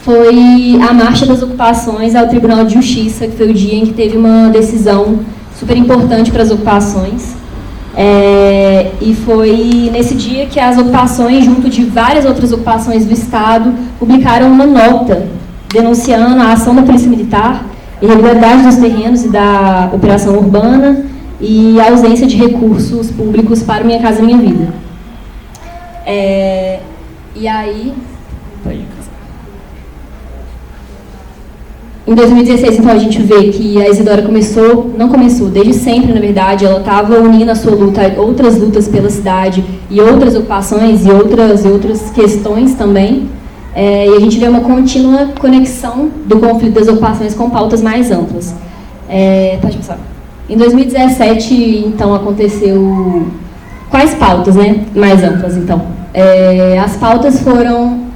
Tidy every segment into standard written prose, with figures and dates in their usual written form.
foi a Marcha das Ocupações ao Tribunal de Justiça, que foi o dia em que teve uma decisão super importante para as ocupações. E foi nesse dia que as ocupações, junto de várias outras ocupações do Estado, publicaram uma nota denunciando a ação da Polícia Militar, irregularidade dos terrenos e da operação urbana e a ausência de recursos públicos para Minha Casa Minha Vida. E aí... Em 2016, então, a gente vê que a Isidora não começou, desde sempre, na verdade, ela estava unindo a sua luta a outras lutas pela cidade e outras ocupações e outras questões também. E a gente vê uma contínua conexão do conflito das ocupações com pautas mais amplas. Pode passar. Em 2017, então, aconteceu... Quais pautas, né, mais amplas, então? As pautas foram...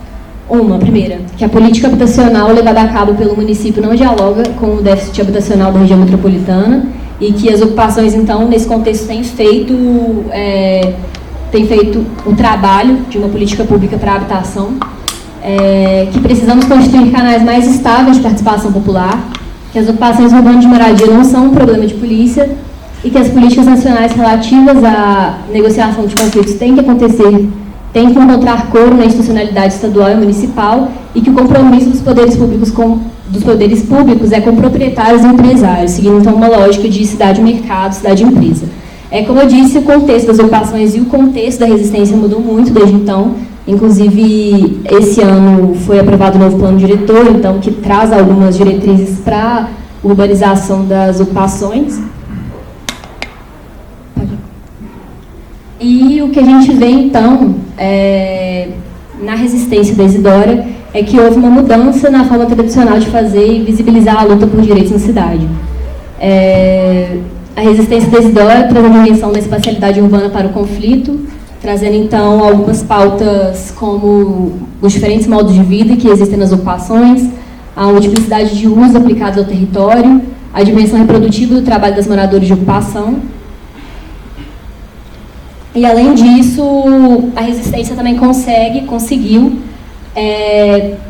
primeira, que a política habitacional levada a cabo pelo município não dialoga com o déficit habitacional da região metropolitana e que as ocupações, então, nesse contexto, têm feito o trabalho de uma política pública para a habitação, que precisamos constituir canais mais estáveis de participação popular, que as ocupações urbanas de moradia não são um problema de polícia e que as políticas nacionais relativas à negociação de conflitos têm que acontecer, tem que encontrar coro na institucionalidade estadual e municipal e que o compromisso dos poderes públicos é com proprietários e empresários, seguindo então uma lógica de cidade-mercado, cidade-empresa. Como eu disse, o contexto das ocupações e o contexto da resistência mudou muito desde então. Inclusive, esse ano foi aprovado o novo plano diretor, então, que traz algumas diretrizes para a urbanização das ocupações. E o que a gente vê, então, na resistência da Isidora, é que houve uma mudança na forma tradicional de fazer e visibilizar a luta por direitos na cidade. A resistência da Isidora traz a dimensão da espacialidade urbana para o conflito, trazendo, então, algumas pautas como os diferentes modos de vida que existem nas ocupações, a multiplicidade de usos aplicados ao território, a dimensão reprodutiva do trabalho das moradoras de ocupação. E, além disso, a resistência também conseguiu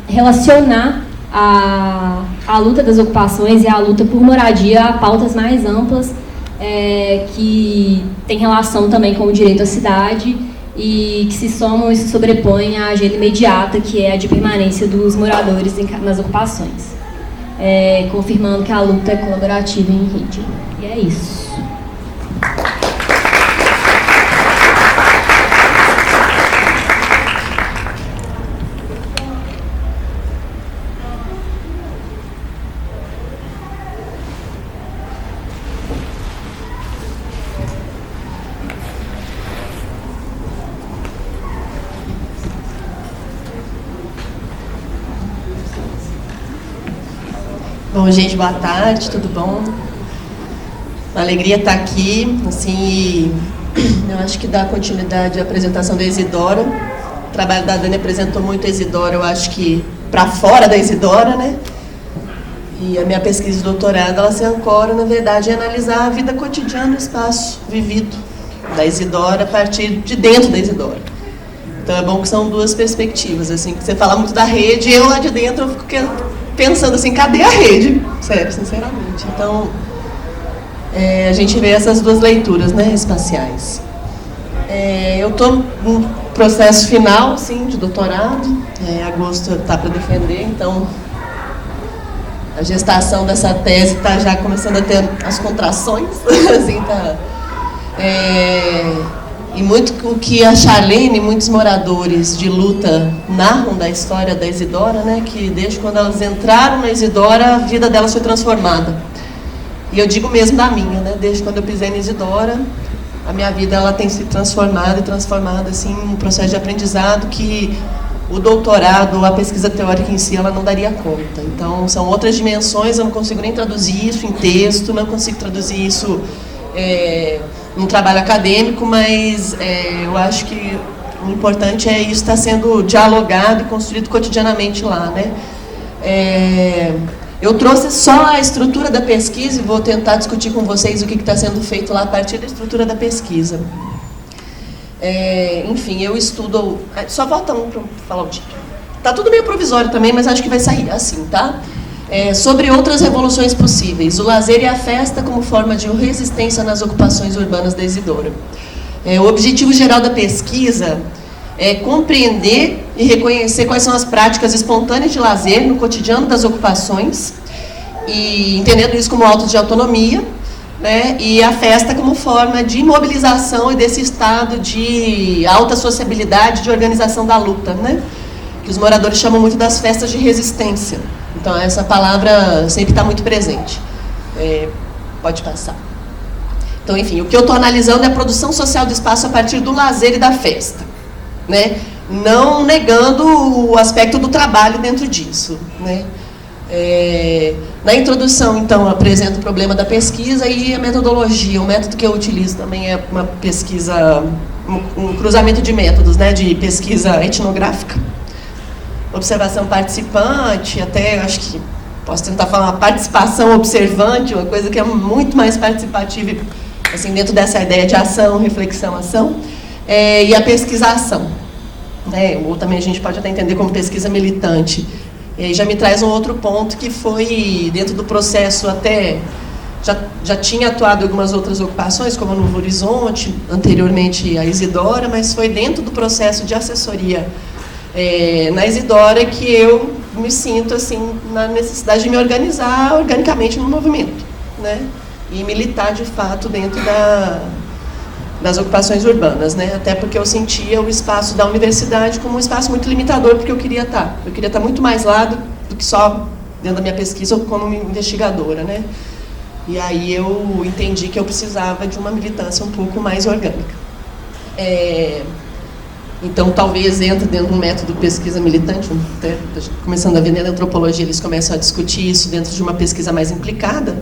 relacionar a luta das ocupações e a luta por moradia a pautas mais amplas que têm relação também com o direito à cidade e que se somam e se sobrepõem à agenda imediata, que é a de permanência dos moradores nas ocupações, confirmando que a luta é colaborativa em rede. E é isso. Bom, gente, boa tarde, tudo bom? Uma alegria estar aqui, assim, eu acho que dá continuidade à apresentação da Isidora. O trabalho da Dani apresentou muito a Isidora, eu acho que para fora da Isidora, né? E a minha pesquisa de doutorado, ela se ancora, na verdade, em analisar a vida cotidiana do espaço vivido da Isidora a partir de dentro da Isidora. Então é bom que são duas perspectivas, assim, que você fala muito da rede e eu lá de dentro eu fico pensando assim, cadê a rede? Sério, sinceramente. Então, a gente vê essas duas leituras, né, espaciais. Eu estou no processo final, sim, de doutorado. Agosto está para defender, então a gestação dessa tese está já começando a ter as contrações, assim, tá. E muito o que a Charlene e muitos moradores de luta narram da história da Isidora, né, que desde quando elas entraram na Isidora, a vida delas foi transformada. E eu digo mesmo da minha, né, desde quando eu pisei na Isidora, a minha vida ela tem se transformado e transformado assim, um processo de aprendizado que o doutorado, a pesquisa teórica em si, ela não daria conta. Então, são outras dimensões, eu não consigo nem traduzir isso em texto, não consigo traduzir isso num trabalho acadêmico, mas eu acho que o importante é isso estar sendo dialogado e construído cotidianamente lá, né? Eu trouxe só a estrutura da pesquisa e vou tentar discutir com vocês o que está sendo feito lá a partir da estrutura da pesquisa. Enfim, eu estudo... Só volta um para falar o título. Tá tudo meio provisório também, mas acho que vai sair assim, tá? Sobre outras revoluções possíveis, o lazer e a festa como forma de resistência nas ocupações urbanas da Isidora. O objetivo geral da pesquisa é compreender e reconhecer quais são as práticas espontâneas de lazer no cotidiano das ocupações, e entendendo isso como auto de autonomia, né, e a festa como forma de mobilização e desse estado de alta sociabilidade, de organização da luta, né, que os moradores chamam muito das festas de resistência. Então, essa palavra sempre está muito presente. Pode passar. Então, enfim, o que eu estou analisando é a produção social do espaço a partir do lazer e da festa, né? Não negando o aspecto do trabalho dentro disso, né? Na introdução, então, eu apresento o problema da pesquisa e a metodologia. O método que eu utilizo também é uma pesquisa, um cruzamento de métodos, né, de pesquisa etnográfica, observação participante, até acho que posso tentar falar uma participação observante, uma coisa que é muito mais participativa, assim, dentro dessa ideia de ação, reflexão, ação, e a pesquisação, né, ou também a gente pode até entender como pesquisa militante. E aí já me traz um outro ponto que foi, dentro do processo, até já tinha atuado em algumas outras ocupações, como a Novo Horizonte, anteriormente a Isidora, mas foi dentro do processo de assessoria na Isidora que eu me sinto assim na necessidade de me organizar organicamente no movimento, né? E militar de fato dentro das ocupações urbanas, né? Até porque eu sentia o espaço da universidade como um espaço muito limitador, porque eu queria estar muito mais lá do que só dentro da minha pesquisa ou como investigadora, né? E aí eu entendi que eu precisava de uma militância um pouco mais orgânica. Então, talvez entre dentro de um método de pesquisa militante, até começando a ver dentro da antropologia, eles começam a discutir isso dentro de uma pesquisa mais implicada.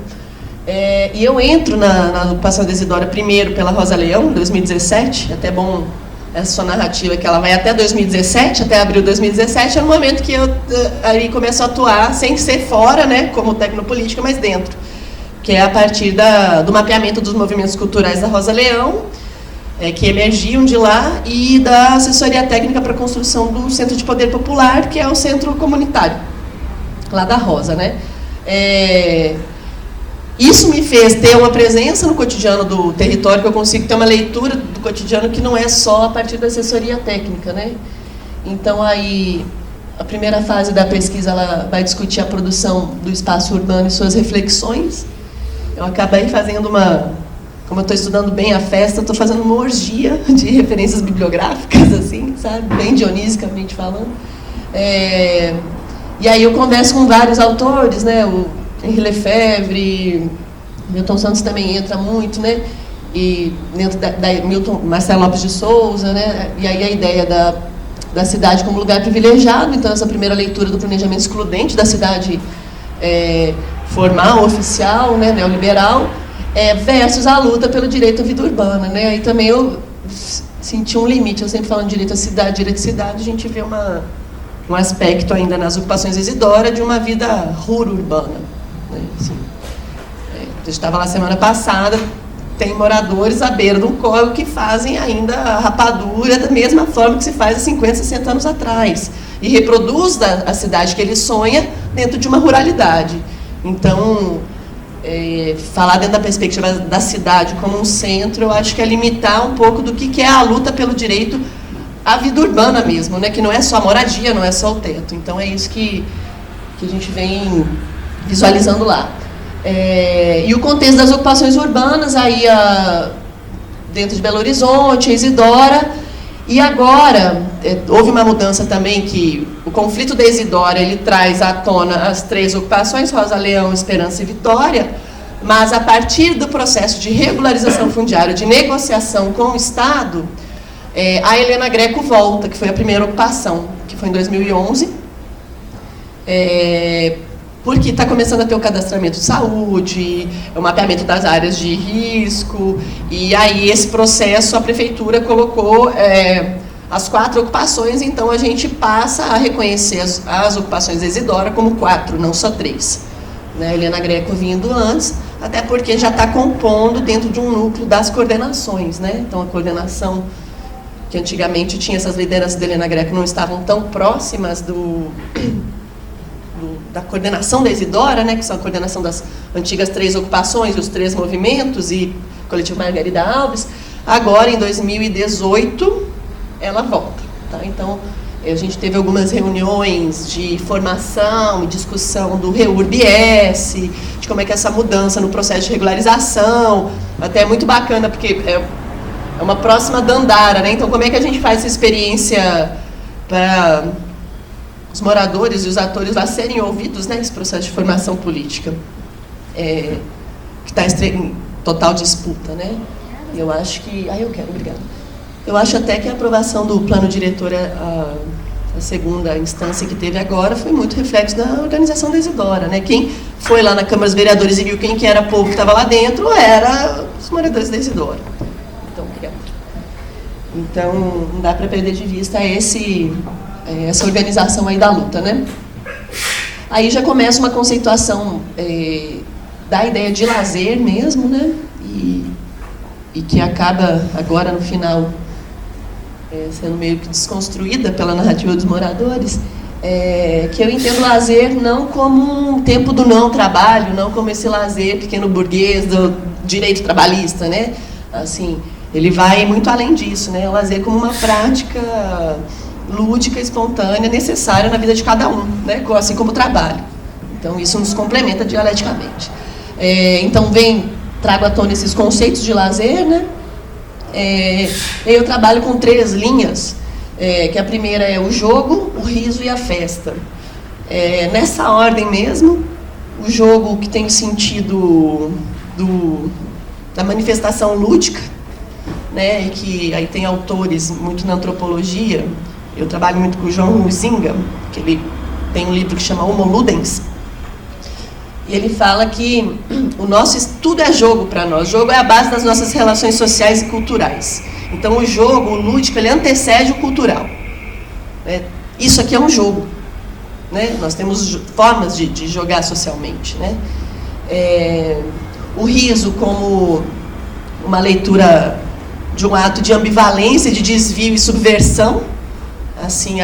E eu entro na ocupação da Isidora primeiro pela Rosa Leão, em 2017, até bom essa sua narrativa, que ela vai até 2017, até abril de 2017, é no momento que eu aí começo a atuar, sem ser fora, né, como tecnopolítica, mas dentro, que é a partir do mapeamento dos movimentos culturais da Rosa Leão, que emergiam de lá, e da assessoria técnica para a construção do Centro de Poder Popular, que é o centro comunitário, lá da Rosa, né? Isso me fez ter uma presença no cotidiano do território, que eu consigo ter uma leitura do cotidiano que não é só a partir da assessoria técnica, né? Então, aí, a primeira fase da pesquisa, ela vai discutir a produção do espaço urbano e suas reflexões. Eu acabei fazendo como eu estou estudando bem a festa, estou fazendo uma orgia de referências bibliográficas, assim, sabe? Bem dionisicamente falando. E aí eu converso com vários autores, né? O Henri Lefebvre, Milton Santos também entra muito, né? E dentro da Marcelo Lopes de Souza, né? E aí a ideia da cidade como lugar privilegiado. Então, essa primeira leitura do planejamento excludente da cidade formal, oficial, né? Neoliberal, versus a luta pelo direito à vida urbana, né? Aí também eu senti um limite. Eu sempre falo de direito à cidade, direito à cidade, a gente vê um aspecto ainda nas ocupações da Isidora de uma vida ruro-urbana, né? Assim, eu estava lá semana passada, tem moradores à beira de um córrego que fazem ainda a rapadura da mesma forma que se faz há 50, 60 anos atrás, e reproduz a cidade que ele sonha dentro de uma ruralidade. Então, falar dentro da perspectiva da cidade como um centro, eu acho que é limitar um pouco do que é a luta pelo direito à vida urbana mesmo, né? Que não é só a moradia, não é só o teto. Então, é isso que a gente vem visualizando lá. E o contexto das ocupações urbanas, aí dentro de Belo Horizonte, Isidora, e agora houve uma mudança também, que o conflito da Isidora, ele traz à tona as 3 ocupações, Rosa Leão, Esperança e Vitória, mas a partir do processo de regularização fundiária, de negociação com o Estado, a Helena Greco volta, que foi a primeira ocupação, que foi em 2011, porque está começando a ter o cadastramento de saúde, o mapeamento das áreas de risco, e aí esse processo a prefeitura colocou as 4 ocupações, então a gente passa a reconhecer as ocupações da Isidora como 4, não só 3. Né? Helena Greco vindo antes, até porque já está compondo dentro de um núcleo das coordenações, né? Então a coordenação que antigamente tinha essas lideranças da Helena Greco, não estavam tão próximas da coordenação da Isidora, né, que são a coordenação das antigas 3 ocupações, os 3 movimentos e coletivo Margarida Alves. Agora, em 2018, ela volta. Tá? Então, a gente teve algumas reuniões de formação e discussão do REURB-S, de como é que essa mudança no processo de regularização, até é muito bacana, porque é uma próxima Dandara, né? Então, como é que a gente faz essa experiência para os moradores e os atores lá serem ouvidos, né, nesse processo de formação política, que está em total disputa, né? Eu acho que... obrigada. Eu acho até que a aprovação do plano diretor, a segunda instância que teve agora, foi muito reflexo da organização da Isidora, né? Quem foi lá na Câmara dos Vereadores e viu quem que era o povo que estava lá dentro, era os moradores da Isidora. Então, obrigada. Então, não dá para perder de vista essa organização aí da luta, né? Aí já começa uma conceituação da ideia de lazer mesmo, né? E que acaba agora no final sendo meio que desconstruída pela narrativa dos moradores, que eu entendo lazer não como um tempo do não trabalho, não como esse lazer pequeno burguês do direito trabalhista, né? Assim, ele vai muito além disso, né? O lazer como uma prática lúdica, espontânea, necessária na vida de cada um, né? Assim como o trabalho. Então, isso nos complementa dialeticamente. Então, trago à tona esses conceitos de lazer, né? Eu trabalho com 3 linhas, que a primeira é o jogo, o riso e a festa. Nessa ordem mesmo, o jogo que tem sentido da manifestação lúdica, né? E que aí tem autores muito na antropologia. Eu trabalho muito com o João Huizinga, que ele tem um livro que chama Homo Ludens. E ele fala que o nosso tudo é jogo para nós. O jogo é a base das nossas relações sociais e culturais. Então, o jogo, o lúdico, ele antecede o cultural. Isso aqui é um jogo. Né? Nós temos formas de jogar socialmente. Né? O riso como uma leitura de um ato de ambivalência, de desvio e subversão, assim,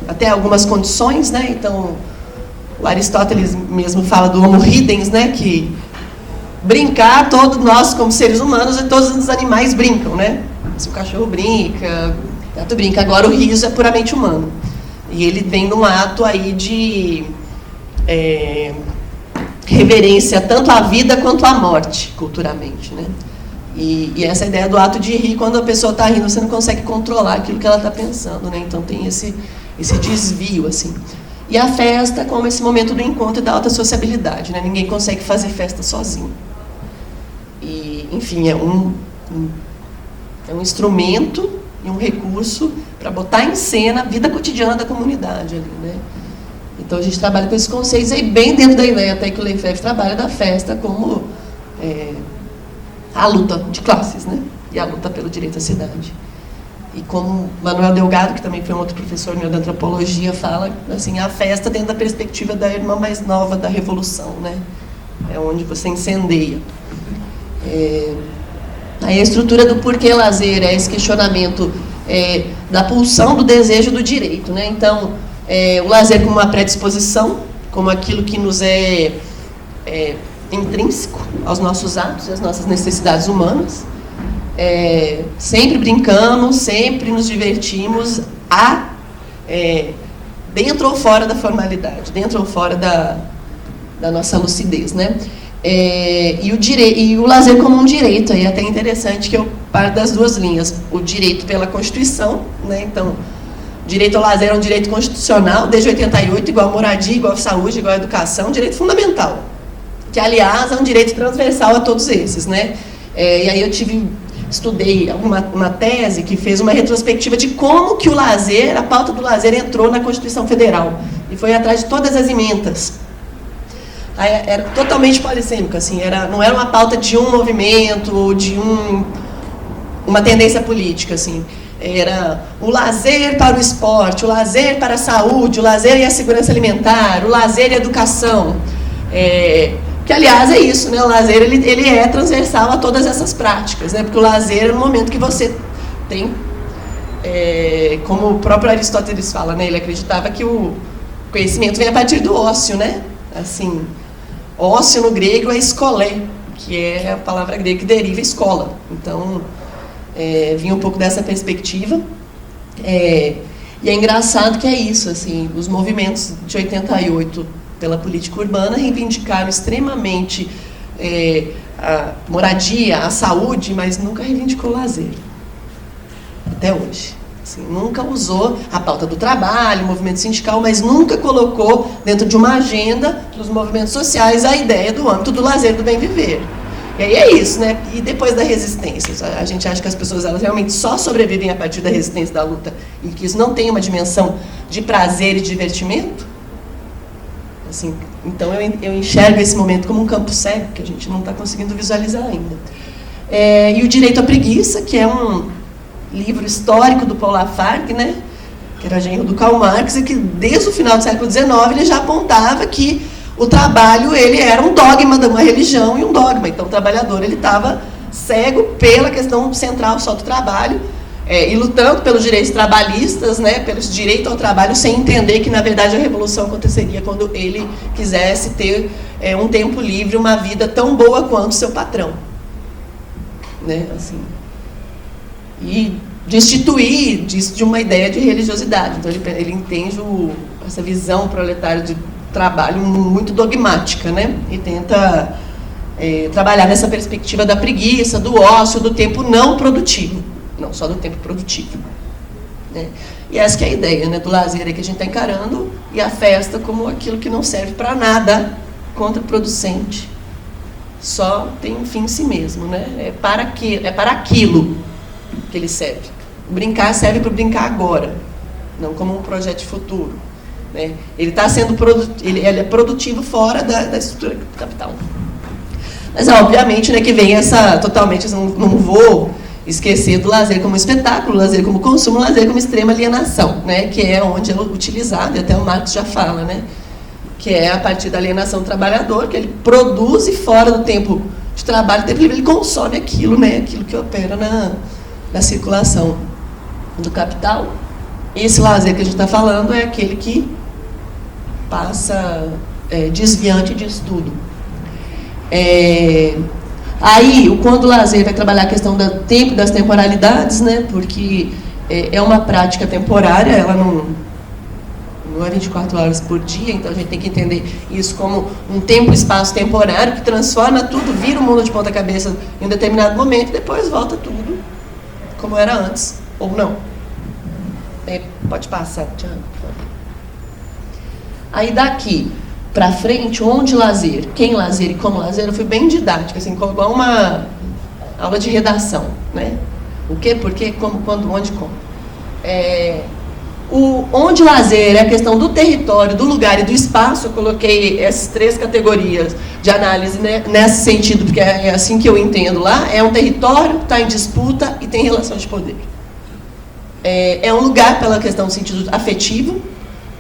até algumas condições, né? Então, o Aristóteles mesmo fala do homo ridens, né? Que brincar, todos nós como seres humanos e todos os animais brincam, né? Se o cachorro brinca, o gato brinca. Agora o riso é puramente humano. E ele vem num ato aí de reverência tanto à vida quanto à morte, culturalmente, né? E essa ideia do ato de rir, quando a pessoa está rindo, você não consegue controlar aquilo que ela está pensando, né? Então tem esse desvio, assim. E a festa como esse momento do encontro e da alta sociabilidade, né? Ninguém consegue fazer festa sozinho. E, enfim, é um instrumento e um recurso para botar em cena a vida cotidiana da comunidade ali, né? Então a gente trabalha com esses conceitos aí, bem dentro da ideia até que o Lefebvre trabalha da festa como a luta de classes, né? E a luta pelo direito à cidade. E como Manuel Delgado, que também foi um outro professor meu da antropologia, fala, assim, a festa dentro da perspectiva da irmã mais nova da Revolução, né? É onde você incendeia. Aí a estrutura do porquê lazer é esse questionamento da pulsão do desejo do direito, né? Então, o lazer como uma predisposição, como aquilo que nos é intrínseco aos nossos atos e às nossas necessidades humanas. Sempre brincamos, sempre nos divertimos, dentro ou fora da formalidade, dentro ou fora da nossa lucidez, né? E o lazer como um direito, aí é até interessante que eu parto das 2 linhas. O direito pela Constituição, né? Então, direito ao lazer é um direito constitucional, desde 88, igual a moradia, igual a saúde, igual a educação, um direito fundamental, que, aliás, é um direito transversal a todos esses, né? E aí eu estudei uma tese que fez uma retrospectiva de como que a pauta do lazer entrou na Constituição Federal, e foi atrás de todas as emendas. Aí era totalmente polissêmico, assim, não era uma pauta de um movimento ou de uma tendência política, assim. Era o lazer para o esporte, o lazer para a saúde, o lazer e a segurança alimentar, o lazer e a educação. Que, aliás, é isso, né? O lazer ele é transversal a todas essas práticas, né? Porque o lazer é no momento que você tem, como o próprio Aristóteles fala, né, ele acreditava que o conhecimento vem a partir do ócio, né? Assim, ócio no grego é eskolé, que é a palavra grega que deriva escola. Então, vinha um pouco dessa perspectiva. E é engraçado que é isso, assim, os movimentos de 88 pela política urbana reivindicaram extremamente a moradia, a saúde, mas nunca reivindicou o lazer. Até hoje. Assim, nunca usou a pauta do trabalho, o movimento sindical, mas nunca colocou dentro de uma agenda dos movimentos sociais a ideia do âmbito do lazer, do bem viver. E aí é isso, né? E depois da resistência, a gente acha que as pessoas elas realmente só sobrevivem a partir da resistência, da luta, e que isso não tem uma dimensão de prazer e divertimento. Assim, então eu enxergo esse momento como um campo cego, que a gente não está conseguindo visualizar ainda. E o Direito à Preguiça, que é um livro histórico do Paul Lafargue, né? Que era genro do Karl Marx, e que desde o final do século XIX ele já apontava que o trabalho ele era um dogma de uma religião e um dogma. Então o trabalhador ele estava cego pela questão central só do trabalho, e lutando pelos direitos trabalhistas, né, pelo direito ao trabalho, sem entender que na verdade a revolução aconteceria quando ele quisesse ter um tempo livre, uma vida tão boa quanto seu patrão, né, assim. E destituir disso de uma ideia de religiosidade. Então ele entende essa visão proletária de trabalho muito dogmática, né? E tenta trabalhar nessa perspectiva da preguiça, do ócio, do tempo não produtivo, não só do tempo produtivo, né? E essa que é a ideia, né, do lazer aí que a gente está encarando, e a festa como aquilo que não serve para nada, contraproducente, só tem um fim em si mesmo, né? É para aquilo que ele serve. O brincar serve para brincar agora, não como um projeto de futuro, né? Ele está sendo ele é produtivo fora da estrutura capital. Mas obviamente, né, que vem essa totalmente, não vou esquecer do lazer como espetáculo, lazer como consumo, lazer como extrema alienação, né, que é onde é utilizado, e até o Marx já fala, né, que é a partir da alienação do trabalhador, que ele produz e fora do tempo de trabalho, tempo livre, ele consome aquilo, né, aquilo que opera na circulação do capital. Esse lazer que a gente está falando é aquele que passa desviante disso tudo. Aí, quando o lazer vai trabalhar a questão do tempo e das temporalidades, né, porque é uma prática temporária, ela não é 24 horas por dia, então a gente tem que entender isso como um tempo e espaço temporário que transforma tudo, vira o mundo de ponta cabeça em um determinado momento e depois volta tudo como era antes, ou não. Pode passar, Tiago, por favor. Aí daqui para frente, onde lazer, quem lazer e como lazer, eu fui bem didática, assim, igual uma aula de redação, né? O que, por quê, como, quando, onde, como. Onde lazer é a questão do território, do lugar e do espaço. Eu coloquei essas 3 categorias de análise, né, nesse sentido, porque é assim que eu entendo lá. É um território que está em disputa e tem relação de poder. É um lugar pela questão do sentido afetivo,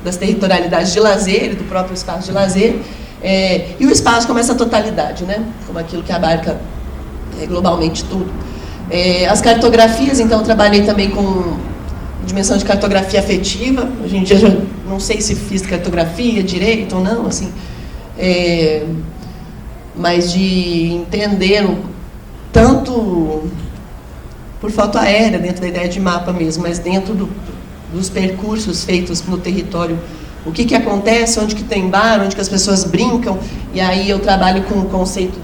das territorialidades de lazer e do próprio espaço de lazer, e o espaço como essa totalidade, né, como aquilo que abarca globalmente tudo. As cartografias, então, eu trabalhei também com dimensão de cartografia afetiva. Hoje em dia já não sei se fiz cartografia direito ou não, assim, mas de entender tanto por foto aérea, dentro da ideia de mapa mesmo, mas dentro dos percursos feitos no território, o que acontece, onde que tem bar, onde que as pessoas brincam. E aí eu trabalho com o conceito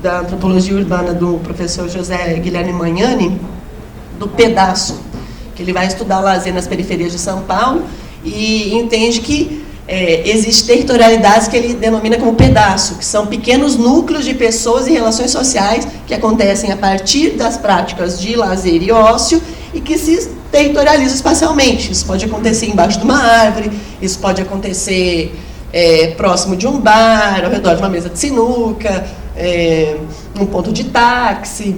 da antropologia urbana do professor José Guilherme Magnani, do pedaço, que ele vai estudar o lazer nas periferias de São Paulo e entende que existem territorialidades que ele denomina como pedaço, que são pequenos núcleos de pessoas e relações sociais que acontecem a partir das práticas de lazer e ócio e que se territorializam espacialmente. Isso pode acontecer embaixo de uma árvore, isso pode acontecer próximo de um bar, ao redor de uma mesa de sinuca, num ponto de táxi.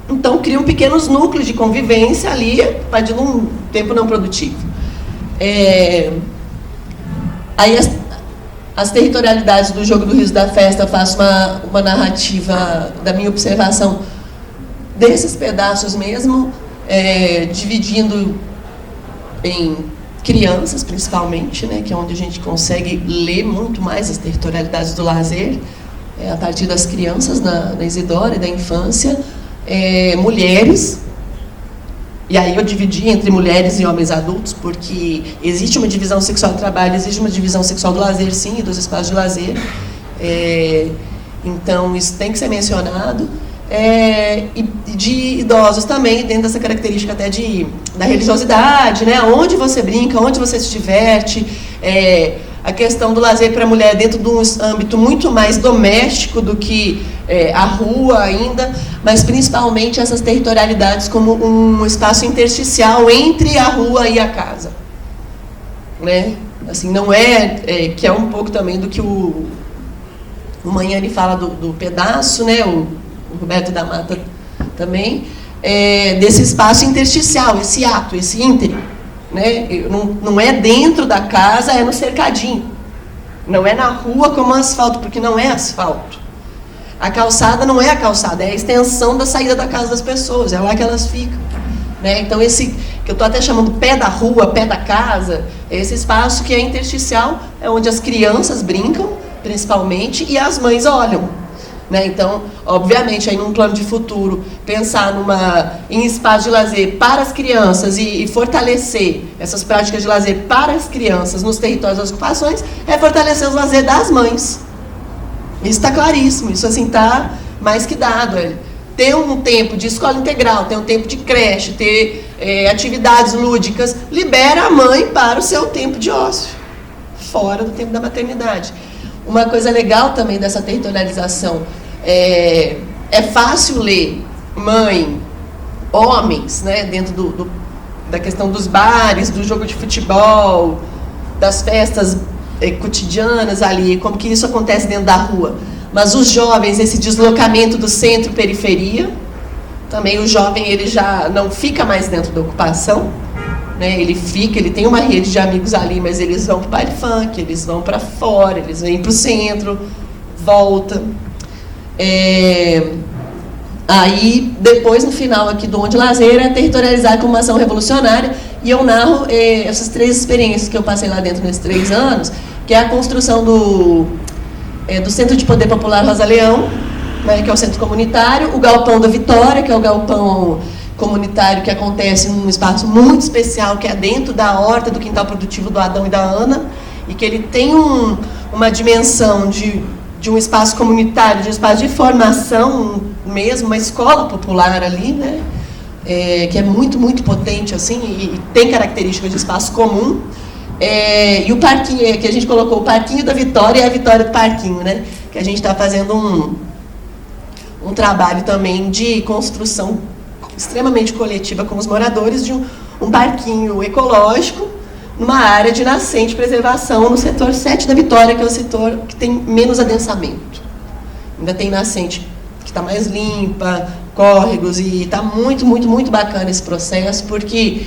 Então, criam pequenos núcleos de convivência ali, a partir de um tempo não produtivo. Aí, as territorialidades do jogo do riso da festa, eu faço uma narrativa da minha observação desses pedaços mesmo, dividindo em crianças, principalmente, né, que é onde a gente consegue ler muito mais as territorialidades do lazer, a partir das crianças na Isidora e da infância, mulheres, e aí eu dividi entre mulheres e homens adultos, porque existe uma divisão sexual do trabalho, existe uma divisão sexual do lazer, sim, e dos espaços de lazer, então isso tem que ser mencionado, e de idosos também, dentro dessa característica até da religiosidade, né, onde você brinca, onde você se diverte, a questão do lazer para a mulher dentro de um âmbito muito mais doméstico do que a rua ainda, mas principalmente essas territorialidades como um espaço intersticial entre a rua e a casa, né? Assim, não que é um pouco também do que o Magnani fala do pedaço, né? O Roberto da Mata também, desse espaço intersticial, esse ato, esse ínterim. Né? Não é dentro da casa, é no cercadinho. Não é na rua como asfalto, porque não é asfalto. A calçada não é a calçada, é a extensão da saída da casa das pessoas, é lá que elas ficam. Né? Então, esse que eu estou até chamando pé da rua, pé da casa, é esse espaço que é intersticial, é onde as crianças brincam, principalmente, e as mães olham. Né? Então, obviamente, aí num plano de futuro, pensar em espaço de lazer para as crianças e fortalecer essas práticas de lazer para as crianças nos territórios das ocupações, é fortalecer o lazer das mães. Isso está claríssimo, isso assim está mais que dado. Ter um tempo de escola integral, ter um tempo de creche, ter atividades lúdicas, libera a mãe para o seu tempo de ócio, fora do tempo da maternidade. Uma coisa legal também dessa territorialização, é fácil ler mãe, homens, né, dentro da questão dos bares, do jogo de futebol, das festas cotidianas ali, como que isso acontece dentro da rua. Mas os jovens, esse deslocamento do centro-periferia, também o jovem ele já não fica mais dentro da ocupação, né? Ele tem uma rede de amigos ali, mas eles vão para o baile funk, eles vão para fora, eles vêm para o centro, volta. Aí, depois, no final aqui do Onde Lazer, é territorializar como uma ação revolucionária, e eu narro essas 3 experiências que eu passei lá dentro nesses 3 anos, que é a construção do Centro de Poder Popular Rosa Leão, né, que é o centro comunitário, o Galpão da Vitória, que é o galpão comunitário que acontece num espaço muito especial, que é dentro da horta do quintal produtivo do Adão e da Ana, e que ele tem uma dimensão de um espaço comunitário, de um espaço de formação mesmo, uma escola popular ali, né? Que é muito, muito potente, assim, e tem características de espaço comum. E o parquinho, que a gente colocou o Parquinho da Vitória e a Vitória do Parquinho, né? Que a gente está fazendo um trabalho também de construção extremamente coletiva com os moradores de um parquinho ecológico numa área de nascente preservação no setor 7 da Vitória, que é o setor que tem menos adensamento. Ainda tem nascente que está mais limpa, córregos, e está muito, muito, muito bacana esse processo, porque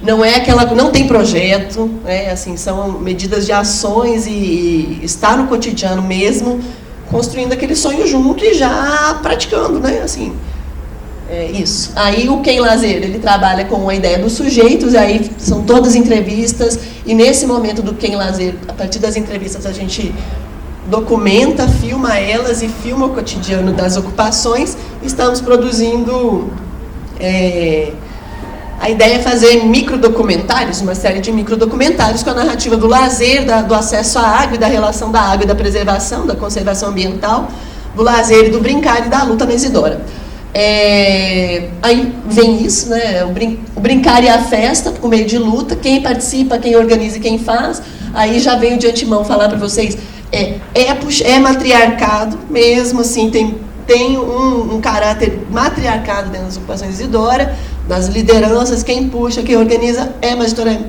não tem projeto, né? Assim, são medidas de ações e está no cotidiano mesmo, construindo aquele sonho junto e já praticando, né? Assim, isso. Aí o Quem Lazer, ele trabalha com a ideia dos sujeitos, e aí são todas entrevistas, e nesse momento do Quem Lazer, a partir das entrevistas a gente documenta, filma elas e filma o cotidiano das ocupações. Estamos produzindo, a ideia é fazer microdocumentários, uma série de microdocumentários com a narrativa do lazer, do acesso à água e da relação da água e da preservação, da conservação ambiental, do lazer e do brincar e da luta na Isidora. Aí vem isso, né? O brincar e a festa, por meio de luta, quem participa, quem organiza e quem faz. Aí já venho de antemão falar para vocês, é matriarcado mesmo, assim, tem um caráter matriarcado dentro das ocupações de Isidora, das lideranças, quem puxa, quem organiza é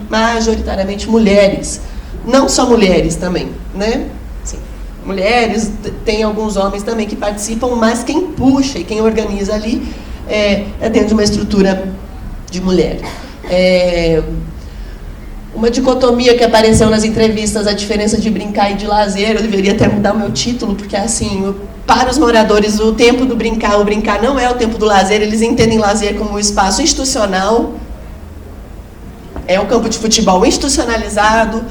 majoritariamente mulheres, não só mulheres também, né? Assim, mulheres, tem alguns homens também que participam, mas quem puxa e quem organiza ali é dentro de uma estrutura de mulher. uma dicotomia que apareceu nas entrevistas, a diferença de brincar e de lazer. Eu deveria até mudar o meu título, porque assim, para os moradores, o tempo do brincar, o brincar não é o tempo do lazer, eles entendem lazer como um espaço institucional, é o campo de futebol institucionalizado,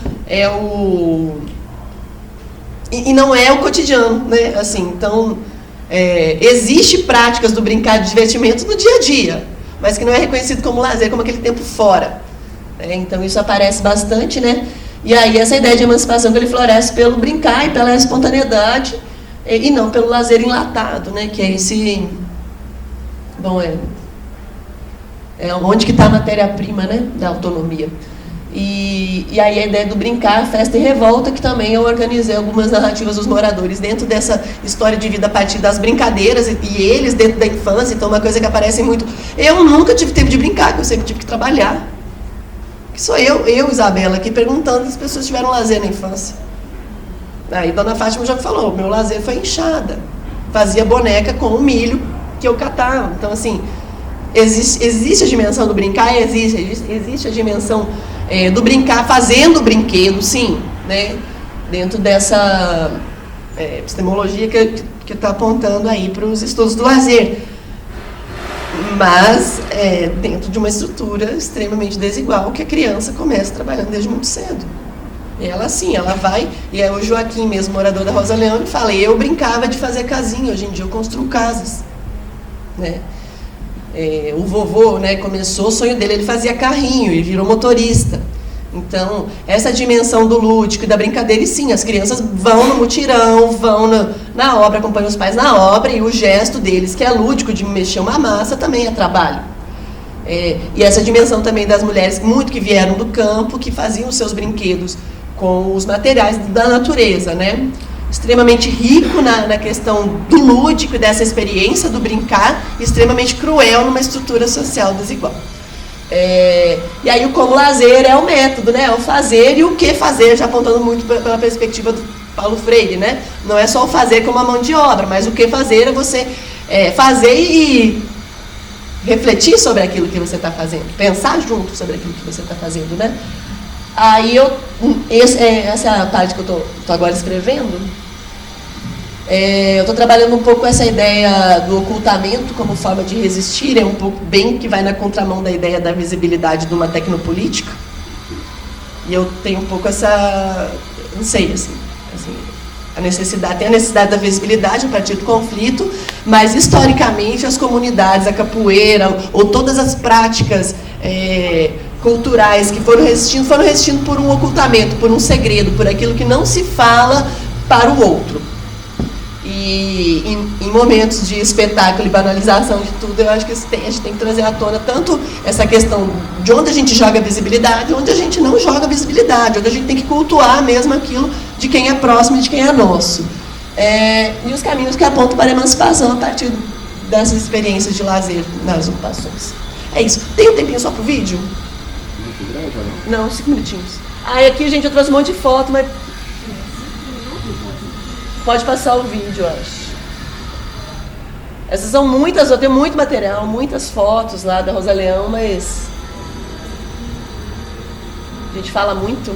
e não é o cotidiano, né? Assim, então, existe práticas do brincar de divertimento no dia a dia, mas que não é reconhecido como lazer, como aquele tempo fora. Então, isso aparece bastante, né? E aí, essa ideia de emancipação que ele floresce pelo brincar e pela espontaneidade, e não pelo lazer enlatado, né? Que é esse... Bom, onde que está a matéria-prima, né? Da autonomia. E aí a ideia do brincar, festa e revolta, que também eu organizei algumas narrativas dos moradores dentro dessa história de vida a partir das brincadeiras e eles dentro da infância. Então, uma coisa que aparece muito... Eu nunca tive tempo de brincar, eu sempre tive que trabalhar. Que sou eu, Isabela, aqui perguntando se as pessoas tiveram lazer na infância. Aí Dona Fátima já falou, meu lazer foi enxada. Fazia boneca com o milho que eu catava. Então, assim, existe a dimensão do brincar, existe a dimensão do brincar fazendo brinquedo, sim, né? Dentro dessa epistemologia que está apontando aí para os estudos do lazer. Mas dentro de uma estrutura extremamente desigual que a criança começa trabalhando desde muito cedo. E ela sim, ela vai, e o Joaquim mesmo, morador da Rosa Leão, fala, eu brincava de fazer casinha, hoje em dia eu construo casas. Né? O vovô, né, começou o sonho dele, ele fazia carrinho e virou motorista. Então, essa dimensão do lúdico e da brincadeira, e sim, as crianças vão no mutirão, vão na obra, acompanham os pais na obra, e o gesto deles, que é lúdico, de mexer uma massa, também é trabalho. E essa dimensão também das mulheres, muito que vieram do campo, que faziam os seus brinquedos com os materiais da natureza, né? Extremamente rico na questão do lúdico e dessa experiência do brincar, extremamente cruel numa estrutura social desigual. E aí o como lazer é o método, né? É o fazer e o que fazer, já apontando muito pela perspectiva do Paulo Freire, né? Não é só o fazer como a mão de obra, mas o que fazer é você fazer e refletir sobre aquilo que você está fazendo, pensar junto sobre aquilo que você está fazendo, né? Aí essa é a parte que eu estou agora escrevendo. Eu estou trabalhando um pouco essa ideia do ocultamento como forma de resistir, um pouco bem que vai na contramão da ideia da visibilidade de uma tecnopolítica. E eu tenho um pouco essa, não sei, assim tem a necessidade da visibilidade a partir do conflito, mas historicamente as comunidades, a capoeira, ou todas as práticas culturais que foram resistindo por um ocultamento, por um segredo, por aquilo que não se fala para o outro. E em momentos de espetáculo e banalização de tudo, eu acho que a gente tem que trazer à tona tanto essa questão de onde a gente joga visibilidade, onde a gente não joga visibilidade, onde a gente tem que cultuar mesmo aquilo de quem é próximo e de quem é nosso. E os caminhos que apontam para a emancipação a partir dessas experiências de lazer nas ocupações. É isso. Tem um tempinho só para o vídeo? Não, 5 minutinhos. Aqui, gente, eu trouxe um monte de foto, mas... Pode passar o vídeo, eu acho. Essas são muitas, eu tenho muito material, muitas fotos lá da Rosa Leão, mas... A gente fala muito.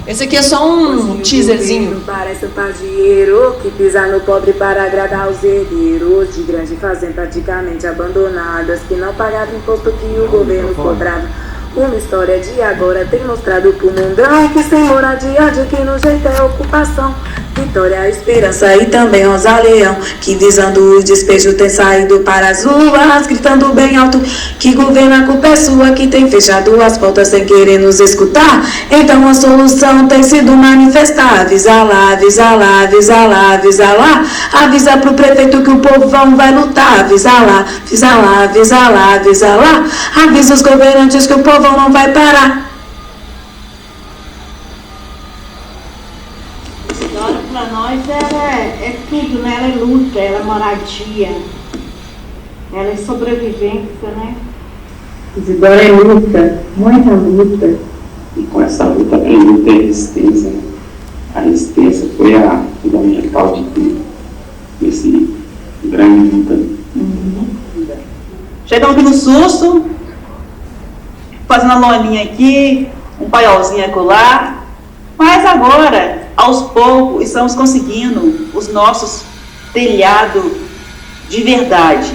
Esse aqui é só um teaserzinho. Parece um pardieiro que pisa no pobre para agradar os herdeiros de grande fazenda praticamente abandonadas, que não pagavam imposto que o governo cobrava. Uma história de agora tem mostrado pro mundão que sem moradia de que no jeito é ocupação. Vitória, Esperança e também Rosa Leão, que visando o despejo tem saído para as ruas, gritando bem alto que governa a culpa é sua, que tem fechado as portas sem querer nos escutar. Então a solução tem sido manifestar. Avisa lá, avisa lá, avisa lá, avisa lá. Avisa pro prefeito que o povão vai lutar. Avisa lá, avisa lá, avisa lá, avisa lá. Avisa os governantes que o povão não vai parar. Para nós ela é tudo, né? Ela é luta, ela é moradia, ela é sobrevivência, né? Isidora é luta, muita luta. E com essa luta vem luta e resistência, né? A resistência foi a fundamental de tudo, desse grande luta. Chegamos aqui no susto, fazendo a loninha aqui, um paiolzinho acolá. Mas agora, aos poucos, estamos conseguindo os nossos telhados de verdade.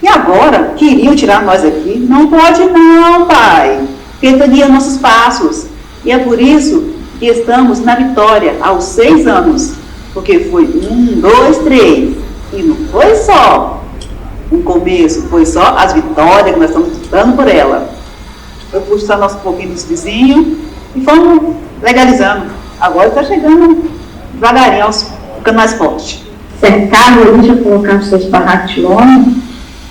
E agora, queriam tirar nós aqui? Não pode não, pai. Porque está guiando nossos passos. E é por isso que estamos na vitória aos 6 anos. Porque foi 1, 2, 3. E não foi só um começo, foi só as vitórias que nós estamos lutando por ela. Foi puxando aos pouquinhos dos vizinhos e fomos legalizando. Agora está chegando devagarinho, ficando mais forte. Cercava, a gente colocava seus barracos de lona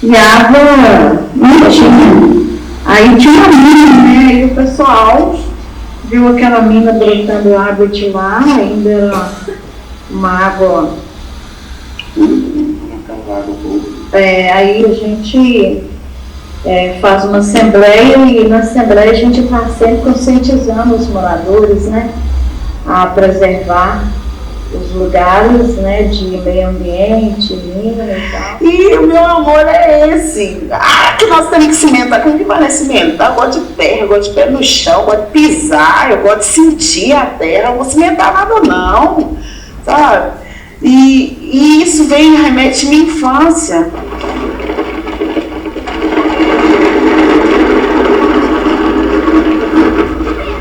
e a água não tinha. Aí tinha uma mina, né? E o pessoal viu aquela mina brotando água de lá, ainda era uma água. Aí a gente faz uma assembleia e na assembleia a gente está sempre conscientizando os moradores, né, a preservar os lugares, né, de meio ambiente, mina e tal. E o meu amor é esse. Que nós temos que cimentar. Como que vai cimentar? Eu gosto de terra, eu gosto de pé no chão, eu gosto de pisar, eu gosto de sentir a terra, eu não vou cimentar nada não, sabe? E isso vem remete à minha infância.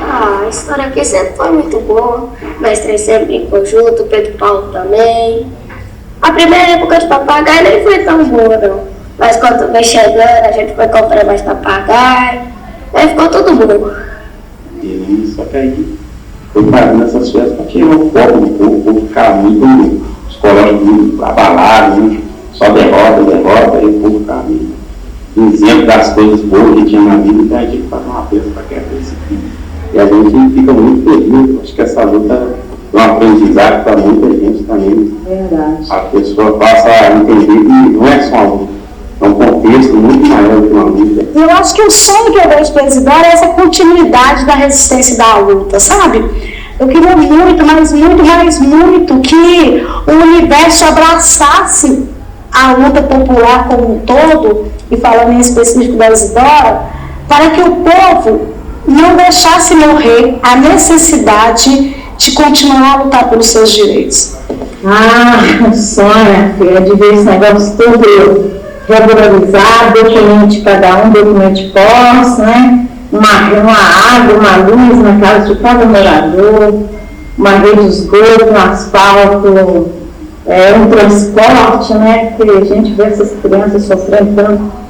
A história aqui sempre foi muito boa. Nós três sempre brincou junto, o Pedro Paulo também. A primeira época de papagaio nem foi tão boa, não. Mas quando veio chegando, a gente foi comprar mais papagaio. Aí ficou tudo bom. E só que aí foi fazendo essas festas para tirar o foco do povo ficar muito psicológico, muito abalado, né? Só derrota, aí o povo ficar meio isento das coisas boas que tinha na vida, então a gente faz uma festa para quebrar esse fim. E a gente fica muito feliz. Acho que essa luta é um aprendizado para muita gente também. Verdade. A pessoa passa a entender que não é só uma luta, é um contexto muito maior do que uma luta. Eu acho que o sonho que eu vejo para Isidora é essa continuidade da resistência da luta, sabe? Eu queria muito, mas muito que o universo abraçasse a luta popular como um todo, e falando em específico da Isidora, para que o povo não deixasse morrer a necessidade de continuar a lutar pelos seus direitos. Sonha, filha, de ver esse negócio todo regularizado, documento de cada um, documento de posse, né? Uma água, uma luz na casa de cada morador, uma rede de esgoto, um asfalto, um transporte, né? Porque a gente vê essas crianças sofrendo tanto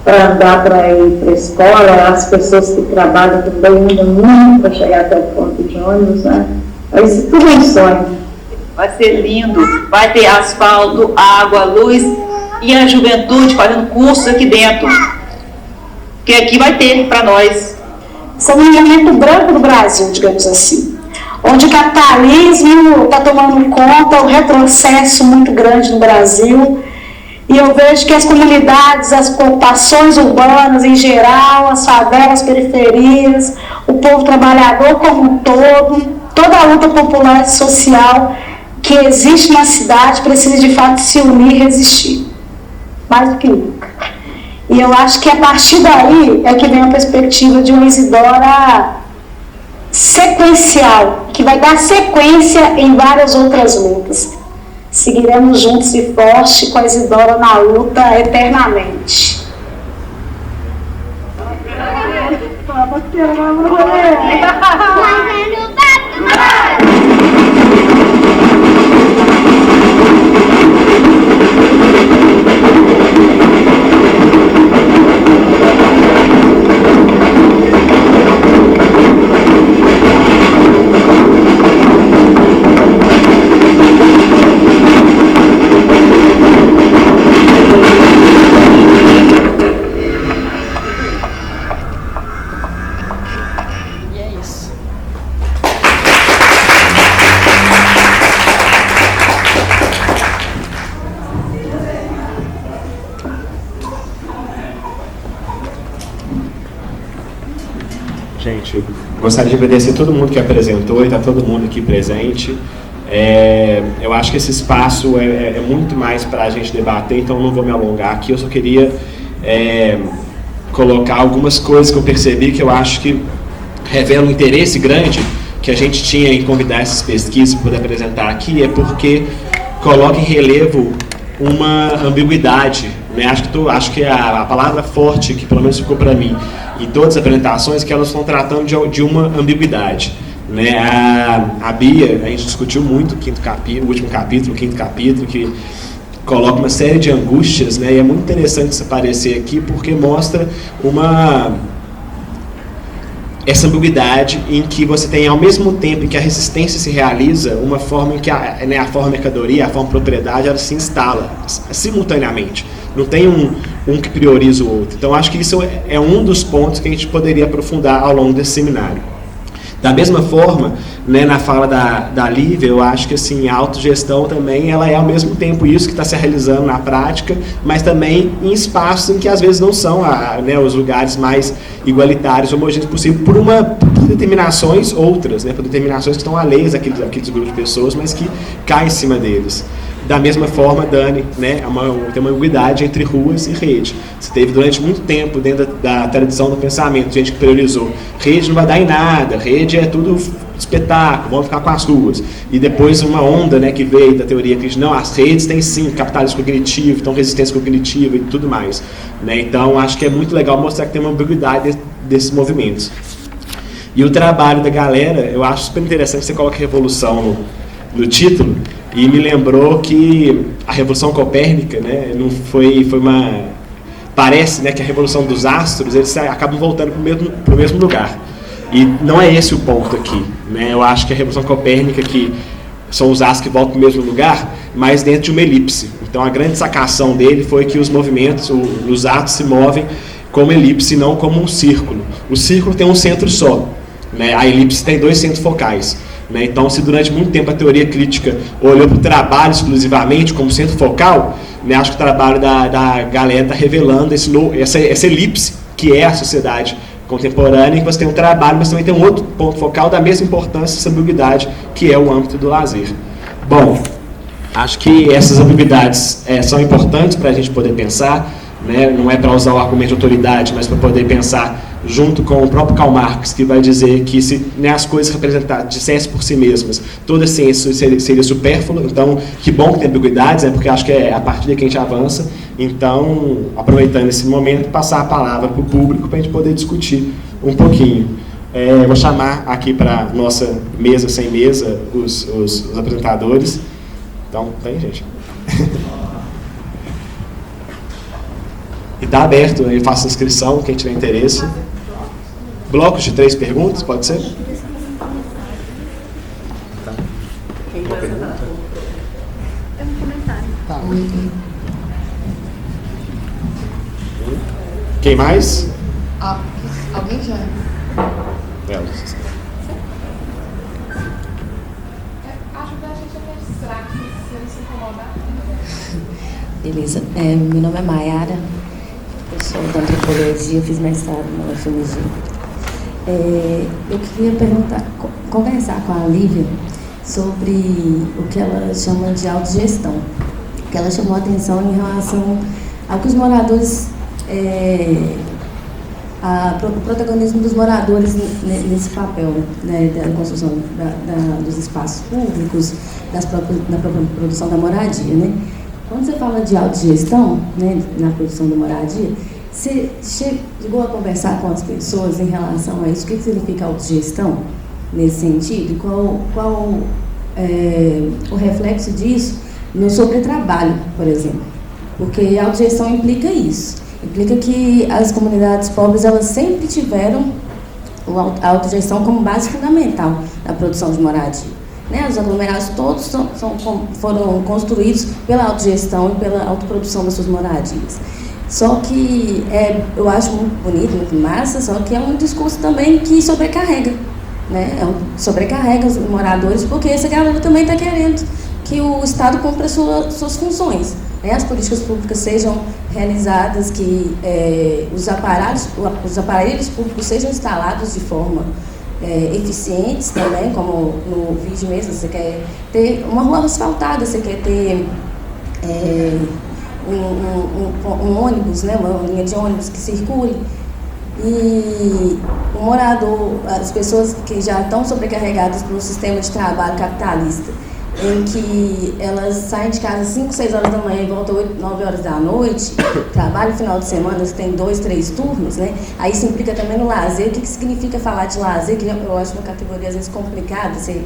para andar para ir para a escola, as pessoas que trabalham também indo muito para chegar até o ponto de ônibus, né? Isso tudo é um sonho. Vai ser lindo, vai ter asfalto, água, luz e a juventude fazendo cursos aqui dentro. Que aqui vai ter para nós. Esse é um momento branco do Brasil, digamos assim, onde o capitalismo está tomando conta, o retrocesso muito grande no Brasil. E eu vejo que as comunidades, as ocupações urbanas em geral, as favelas, periferias, o povo trabalhador como um todo, toda a luta popular e social que existe na cidade precisa de fato se unir e resistir. Mais do que nunca. E eu acho que a partir daí é que vem a perspectiva de uma Isidora sequencial, que vai dar sequência em várias outras lutas. Seguiremos juntos e fortes com a Isidora na luta eternamente. Gente, gostaria de agradecer a todo mundo que apresentou e está todo mundo aqui presente. Eu acho que esse espaço é muito mais para a gente debater, então não vou me alongar aqui. Eu só queria colocar algumas coisas que eu percebi que eu acho que revelam um interesse grande que a gente tinha em convidar essas pesquisas para poder apresentar aqui, é porque coloca em relevo uma ambiguidade, né? Acho que a palavra forte que pelo menos ficou para mim em todas as apresentações é que elas estão tratando de uma ambiguidade, né? A Bia, a gente discutiu muito o último capítulo, o quinto capítulo, que coloca uma série de angústias, né? E é muito interessante isso aparecer aqui porque mostra essa ambiguidade em que você tem, ao mesmo tempo em que a resistência se realiza, uma forma em que a forma mercadoria, a forma propriedade, ela se instala simultaneamente. Não tem um que prioriza o outro. Então, acho que isso é um dos pontos que a gente poderia aprofundar ao longo desse seminário. Da mesma forma, né, na fala da Lívia, eu acho que assim, a autogestão também ela é ao mesmo tempo isso que está se realizando na prática, mas também em espaços em que às vezes não são né, os lugares mais igualitários, homogêneos possível, por determinações outras, né, por determinações que estão alheias àqueles grupos de pessoas, mas que caem em cima deles. Da mesma forma, Dani, né, tem uma igualdade entre ruas e rede. Você teve durante muito tempo, dentro da tradição do pensamento, gente que priorizou. Rede não vai dar em nada, rede é tudo espetáculo, vamos ficar com as ruas. E depois uma onda, né, que veio da teoria que diz, não, as redes têm sim capitalismo cognitivo, então resistência cognitiva e tudo mais. Né? Então, acho que é muito legal mostrar que tem uma ambiguidade desses movimentos. E o trabalho da galera, eu acho super interessante, você coloca revolução no título, e me lembrou que a Revolução Copérnica, né, não foi uma... Parece, né, que a Revolução dos Astros, eles acabam voltando para o mesmo lugar. E não é esse o ponto aqui. Né? Eu acho que a Revolução Copérnica, que são os astros que voltam para o mesmo lugar, mas dentro de uma elipse. Então a grande sacação dele foi que os movimentos, os atos se movem como elipse, não como um círculo. O círculo tem um centro só. Né? A elipse tem 2 centros focais. Né? Então, se durante muito tempo a teoria crítica olhou para o trabalho exclusivamente como centro focal, né, acho que o trabalho da galera está revelando essa elipse que é a sociedade contemporânea, em que você tem um trabalho, mas também tem um outro ponto focal da mesma importância, essa ambiguidade, que é o âmbito do lazer. Bom, acho que essas ambiguidades são importantes para a gente poder pensar, né? Não é para usar o argumento de autoridade, mas para poder pensar junto com o próprio Karl Marx, que vai dizer que se, né, as coisas representadas dissessem por si mesmas, toda ciência seria supérflua. Então, que bom que tem ambiguidades, né, porque acho que é a partir daí que a gente avança. Então, aproveitando esse momento, passar a palavra para o público para a gente poder discutir um pouquinho. Vou chamar aqui para a nossa mesa sem mesa os apresentadores. Então, tem gente. E está aberto, eu faço inscrição, quem tiver interesse. Blocos de 3 perguntas, pode ser? Tá. Quem vai apresentar? É um comentário. Tá. Quem mais? Alguém já? Ajuda a gente a registrar, se ele se incomodar. Beleza. Meu nome é Maiara, eu sou da antropologia, fiz mestrado na UFMG. Eu queria conversar com a Lívia sobre o que ela chama de autogestão, que ela chamou a atenção em relação ao que os moradores, o protagonismo dos moradores nesse papel, né, da construção dos espaços públicos, da própria produção da moradia, né? Quando você fala de autogestão, né, na produção da moradia, você chegou a conversar com as pessoas em relação a isso? O que significa autogestão nesse sentido? Qual o reflexo disso no sobretrabalho, por exemplo? Porque a autogestão implica isso. Implica que as comunidades pobres elas sempre tiveram a autogestão como base fundamental na produção de moradia. Né, os aglomerados todos foram construídos pela autogestão e pela autoprodução das suas moradias. Só que eu acho muito bonito, muito massa, só que é um discurso também que sobrecarrega. Né? Sobrecarrega os moradores, porque essa galera também está querendo que o Estado cumpra suas funções. Né? As políticas públicas sejam realizadas, que os aparelhos públicos sejam instalados de forma eficientes também, como no vídeo mesmo, você quer ter uma rua asfaltada, você quer ter um ônibus, né, uma linha de ônibus que circule, E o morador, as pessoas que já estão sobrecarregadas pelo sistema de trabalho capitalista, em que elas saem de casa às 5, 6 horas da manhã e voltam 8, 9 horas da noite, trabalho final de semana, você tem 2, 3 turnos, né? Aí isso implica também no lazer. O que significa falar de lazer? Que eu acho uma categoria às vezes complicada, você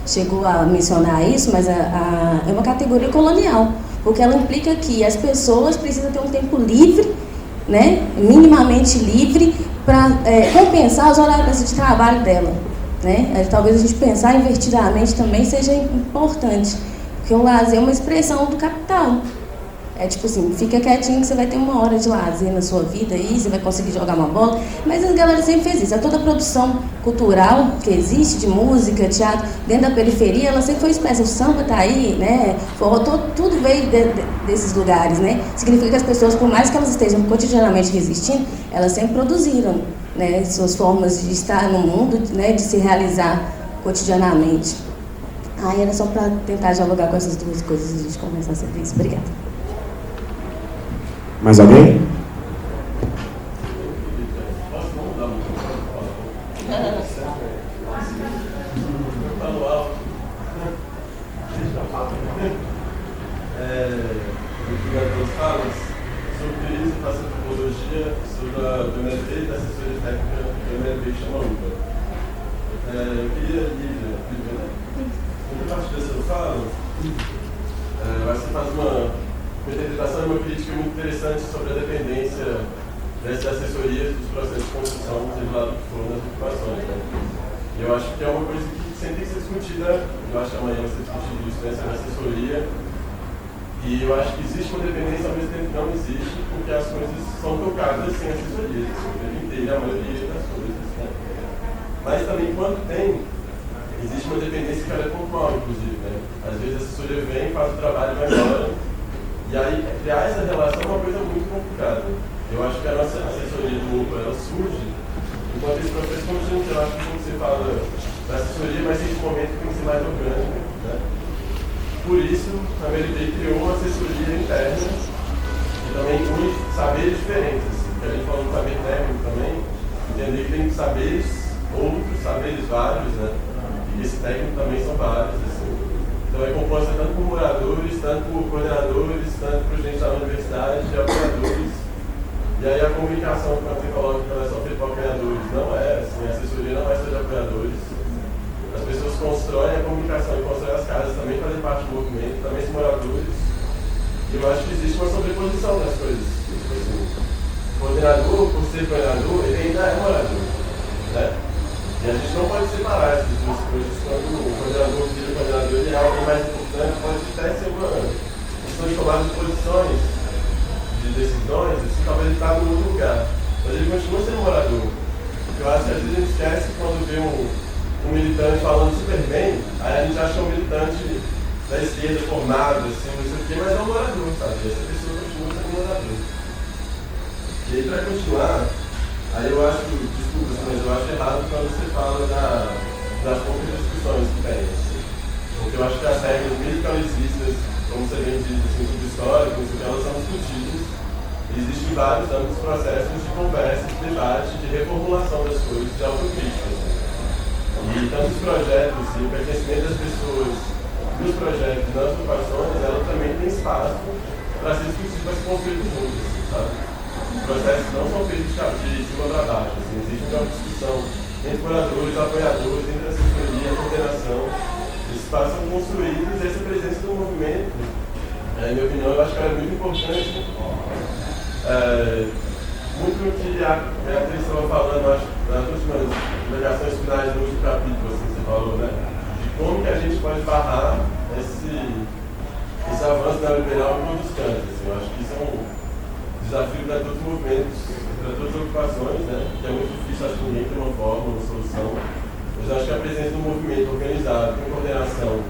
chegou a mencionar isso, mas é uma categoria colonial, porque ela implica que as pessoas precisam ter um tempo livre, né? Minimamente livre, para compensar os horários de trabalho dela. Né? Talvez a gente pensar invertidamente também seja importante, porque o lazer é uma expressão do capital. É tipo assim, fica quietinho que você vai ter 1 hora de lazer na sua vida aí, você vai conseguir jogar uma bola. Mas a galera sempre fez isso. Toda a produção cultural que existe, de música, teatro, dentro da periferia, ela sempre foi expressa. O samba tá aí, né? Tudo veio desses lugares, né? Significa que as pessoas, por mais que elas estejam cotidianamente resistindo, elas sempre produziram, né, suas formas de estar no mundo, né, de se realizar cotidianamente. Aí era só para tentar dialogar com essas duas coisas e a gente conversar sobre isso. Obrigada. Mais alguém? sobre isso, faço antropologia, sobre a BMB e da assessoria técnica da BMB que chama UPA. Eu queria, Lívia, muito parte da sua fala, você faz uma interpretação e uma crítica muito interessante sobre a dependência dessas assessorias dos processos de construção, seja lá do que for, nas ocupações. Né? E eu acho que é uma coisa que sempre tem que ser discutida, eu acho que amanhã vai ser discutido isso nessa assessoria. E eu acho que existe uma dependência, ao mesmo tempo que não existe, porque as coisas são tocadas sem assessoria, o tempo inteiro, a maioria das coisas. Né? Mas também, quando tem, existe uma dependência que ela é pontual, inclusive. Né? Às vezes a assessoria vem, faz o trabalho e vai embora. E aí, criar essa relação é uma coisa muito complicada. Eu acho que a nossa assessoria do UPA, ela surge enquanto esse processo conjunto. Eu acho que quando você fala da assessoria, vai ser esse momento que tem que ser mais orgânico. Né? Por isso, a MLT criou uma assessoria interna que também une saberes diferentes. Que a gente falou do saber técnico também, entender que tem saberes outros, saberes vários, né? E esse técnico também são vários. Assim. Então é composta tanto por moradores, tanto por coordenadores, tanto por gente da universidade, de apoiadores. E aí a comunicação, quando você coloca que ela é só feita por apoiadores, não é assim, a assessoria não é só de apoiadores. As pessoas constroem a comunicação e constroem as casas, também fazem parte do movimento, também são moradores. E eu acho que existe uma sobreposição das coisas. Tipo assim, o coordenador, por ser coordenador, ele ainda é morador. Né? E a gente não pode separar essas duas coisas. Quando o coordenador vira o coordenador, ele é alguém mais importante, pode até ser uma questão de tomar de posições, de decisões, assim, talvez ele está em outro lugar. Mas ele continua sendo morador. Eu acho que às vezes a gente esquece quando vê um militante falando super bem, aí a gente acha que é um militante da esquerda formado, assim, não sei o quê, mas é um morador, sabe? E essa pessoa continua sendo morador. E aí, para continuar, aí eu acho, desculpa, mas eu acho errado quando você fala das poucas discussões que tem. Assim. Porque eu acho que as regras militaricistas, como você bem disse, assim, sobre histórico, elas são discutidas. E existem vários amplos processos de conversa, de debate, de reformulação das coisas, de autocrítica. Assim. E tanto os projetos e o pertencimento das pessoas nos projetos e nas ocupações, ela também tem espaço para ser discutido, para ser construído juntos, sabe? Os processos não são feitos de cima para baixo, assim, existe uma discussão entre moradores, apoiadores, entre a assessoria, a coordenação. Esses espaços são construídos e essa presença do movimento, na minha opinião, eu acho que ela é muito importante. Muito do que a Beatriz estava falando, acho, nas últimas delegações finais do último capítulo, assim, você falou, né? De como que a gente pode barrar esse avanço neoliberal em todos os cantos. Assim. Eu acho que isso é um desafio para todos os movimentos, para todas as ocupações, né? Que é muito difícil, acho que ninguém tem uma forma, uma solução. Mas eu acho que a presença do movimento organizado, com coordenação,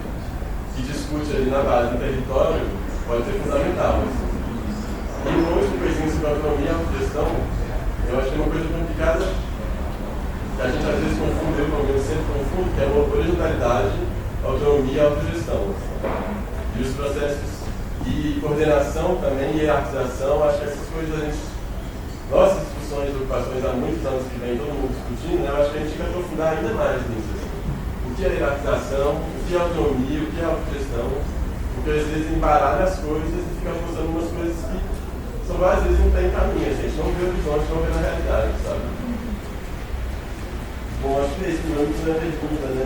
que discute ali na base do território, pode ser fundamental. Assim. E um monte de coisinhas sobre autonomia e autogestão, eu acho que é uma coisa complicada, que a gente às vezes confunde, eu pelo menos sempre confundo, que é uma horizontalidade, autonomia e autogestão. E os processos de coordenação também, hierarquização, acho que essas coisas a gente... Nossa, discussões e ocupações há muitos anos que vem todo mundo discutindo, né, eu acho que a gente tem que aprofundar ainda mais nisso. Assim. O que é hierarquização, o que é autonomia, o que é autogestão, porque às vezes embaralha as coisas e fica usando umas coisas que são várias vezes não tem caminho, a gente não vê o horizonte, não vê na realidade, sabe? Bom, acho que é isso, não é pergunta, né?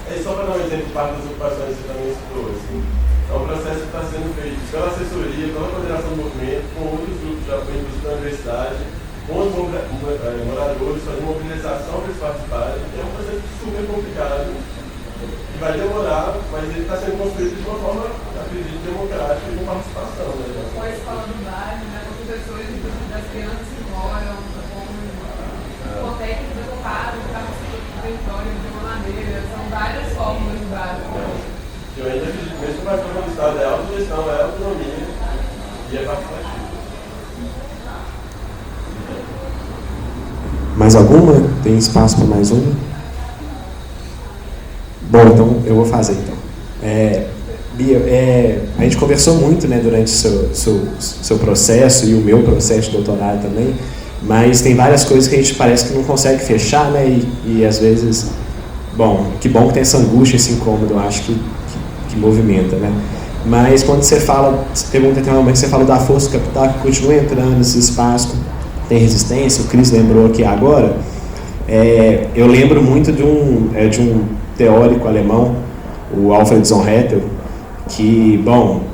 É só para dar um exemplo de parte das ocupações que você também citou, assim. É um processo que está sendo feito pela assessoria, pela coordenação do movimento, com outros grupos de apoio da universidade, com os moradores, fazendo mobilização para eles participarem. É um processo super complicado, que vai demorar, mas ele está sendo construído de uma forma, acredito, democrática e com participação. Né? Com a escola do bairro, né, com professores das crianças que moram, com técnicos ocupados, que estavam no território de uma maneira, são várias formas de bairro. Eu ainda acredito, mesmo que o mais do Estado é autogestão, é autonomia e é participativo. Mais alguma? Tem espaço para mais uma? Bom, então eu vou fazer então. Bia, a gente conversou muito, né, durante o seu processo e o meu processo de doutorado também, mas tem várias coisas que a gente parece que não consegue fechar, né, e às vezes, bom que tem essa angústia, esse incômodo, eu acho que movimenta, né? Mas quando você fala, teve um determinado momento que você fala da força capital que continua entrando nesse espaço, tem resistência, o Cris lembrou aqui agora, eu lembro muito de um teórico alemão, o Alfred Sonrettel, que, bom,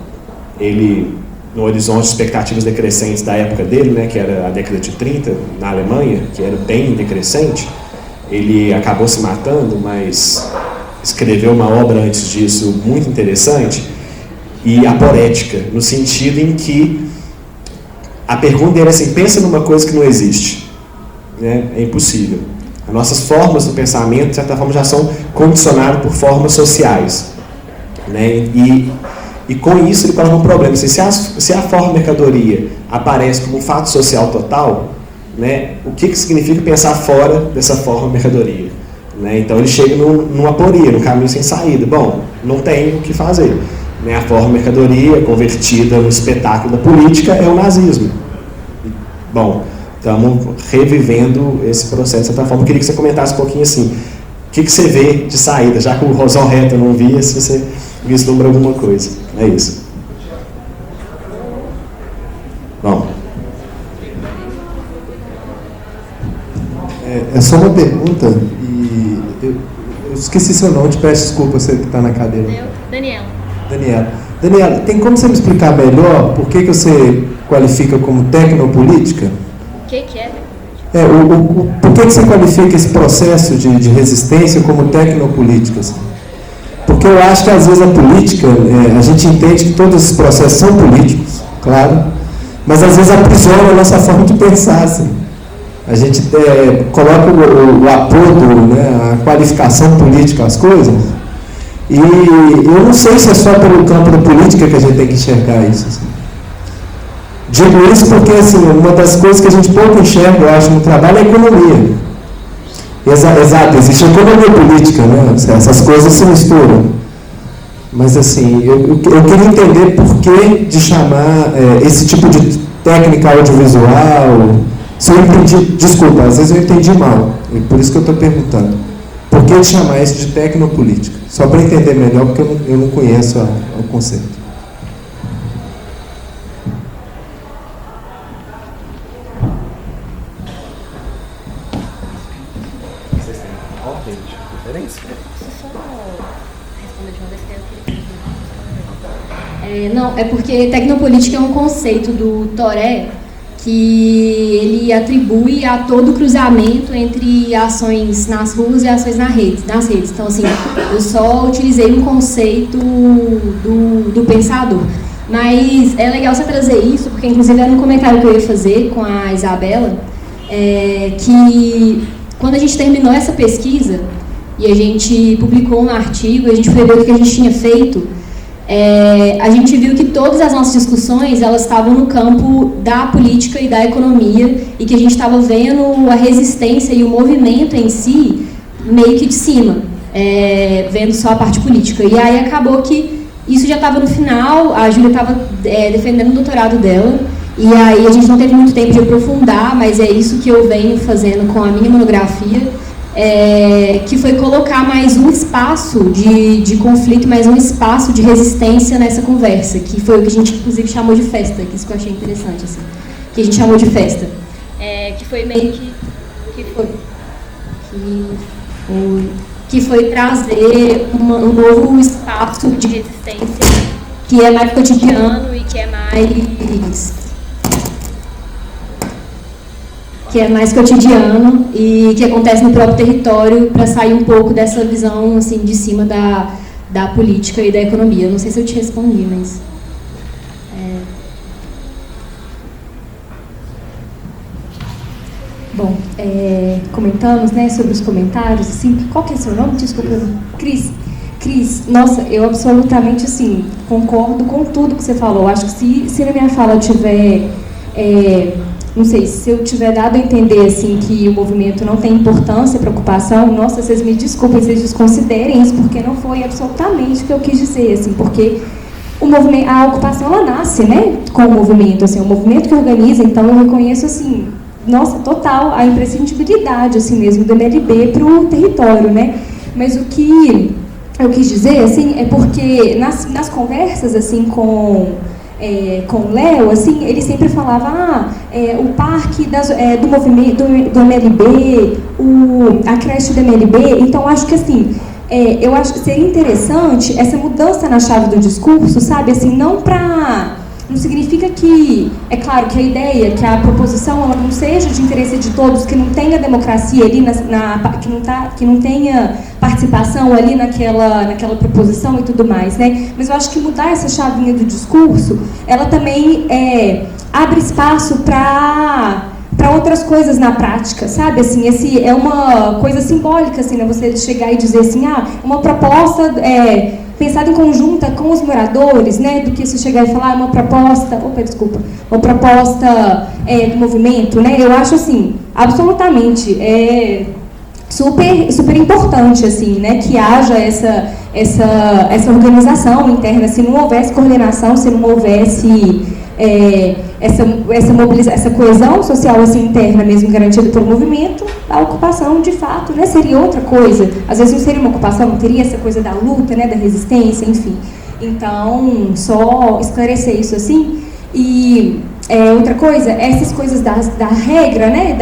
ele, no horizonte de expectativas decrescentes da época dele, né, que era a década de 30, na Alemanha, que era bem decrescente, ele acabou se matando, mas escreveu uma obra antes disso muito interessante, e aporética, no sentido em que a pergunta era assim, pensa numa coisa que não existe, né? É impossível. As nossas formas do pensamento, de certa forma, já são condicionadas por formas sociais, né? E com isso ele coloca um problema. Se a forma mercadoria aparece como um fato social total, né? O que significa pensar fora dessa forma mercadoria? Né? Então ele chega numa aporia, num caminho sem saída. Bom, não tem o que fazer. Né? A forma mercadoria convertida no espetáculo da política é o nazismo. Bom, estamos revivendo esse processo de certa forma. Eu queria que você comentasse um pouquinho assim, o que você vê de saída, já que o Rosal Reta não via, se você vislumbra alguma coisa. É isso. Bom. É só uma pergunta, e eu esqueci seu nome, te peço desculpa, você que está na cadeira. Daniela, tem como você me explicar melhor por que você qualifica como tecnopolítica? O que é? Por que você qualifica esse processo de resistência como tecnopolítica? Assim? Porque eu acho que às vezes a política, a gente entende que todos esses processos são políticos, claro, mas às vezes aprisiona a nossa forma de pensar, assim. A gente coloca o apodo, né, a qualificação política às coisas, e eu não sei se é só pelo campo da política que a gente tem que enxergar isso. Assim. Digo isso porque assim, uma das coisas que a gente pouco enxerga, eu acho, no trabalho é a economia. Exato, existe economia política, né? Essas coisas se misturam. Mas assim, eu queria entender por que de chamar esse tipo de técnica audiovisual. Se eu entendi, desculpa, às vezes eu entendi mal, e por isso que eu estou perguntando. Por que chamar isso de tecnopolítica? Só para entender melhor, porque eu não conheço o conceito. Vocês têm ordem de referência? Não, é porque tecnopolítica é um conceito do Toré que ele atribui a todo cruzamento entre ações nas ruas e ações nas redes. Então, assim, eu só utilizei um conceito do pensador. Mas é legal você trazer isso, porque inclusive era um comentário que eu ia fazer com a Isabela, que quando a gente terminou essa pesquisa e a gente publicou um artigo, a gente foi ver o que a gente tinha feito, a gente viu que todas as nossas discussões elas estavam no campo da política e da economia e que a gente estava vendo a resistência e o movimento em si meio que de cima, vendo só a parte política. E aí acabou que isso já estava no final, a Júlia estava defendendo o doutorado dela E aí a gente não teve muito tempo de aprofundar, mas é isso que eu venho fazendo com a minha monografia, que foi colocar mais um espaço de conflito, mais um espaço de resistência nessa conversa, que foi o que a gente, inclusive, chamou de festa, que isso que eu achei interessante, assim, que a gente chamou de festa. Que foi meio que foi trazer um novo espaço de resistência que é mais cotidiano e que é mais cotidiano e que acontece no próprio território, para sair um pouco dessa visão assim de cima da política e da economia. Não sei se eu te respondi, mas bom, comentamos, né, sobre os comentários, assim. Qual que é o seu nome? Desculpa. Cris, nossa, eu absolutamente, assim, concordo com tudo que você falou. Acho que se na minha fala tiver, não sei, se eu tiver dado a entender, assim, que o movimento não tem importância, preocupação, nossa, vocês me desculpem, vocês desconsiderem isso, porque não foi absolutamente o que eu quis dizer, assim, porque o movimento, a ocupação, ela nasce, né, com o movimento, assim, o movimento que organiza, então eu reconheço, assim, nossa, total, a imprescindibilidade, assim mesmo, do MLB para o território, né, mas o que eu quis dizer, assim, é porque nas conversas, assim, com o Léo, assim, ele sempre falava, o parque do movimento, do MLB, a creche do MLB, então acho que, assim, eu acho que seria interessante essa mudança na chave do discurso, sabe, assim, não significa que, é claro, que a ideia, que a proposição ela não seja de interesse de todos, que não tenha democracia ali, que não tenha participação ali naquela proposição e tudo mais, né? Mas eu acho que mudar essa chavinha do discurso, ela também abre espaço para outras coisas na prática, sabe? Assim, é uma coisa simbólica, assim, né? Você chegar e dizer assim, uma proposta pensada em conjunta com os moradores, né, do que se chegar e falar uma proposta do movimento, né, eu acho, assim, absolutamente super importante, assim, né, que haja essa organização interna, se não houvesse coordenação, se não houvesse essa coesão social, assim, interna mesmo garantida pelo movimento, a ocupação, de fato, né, seria outra coisa. Às vezes não seria uma ocupação, não teria essa coisa da luta, né, da resistência, enfim. Então, só esclarecer isso, assim. E outra coisa, essas coisas da regra, né,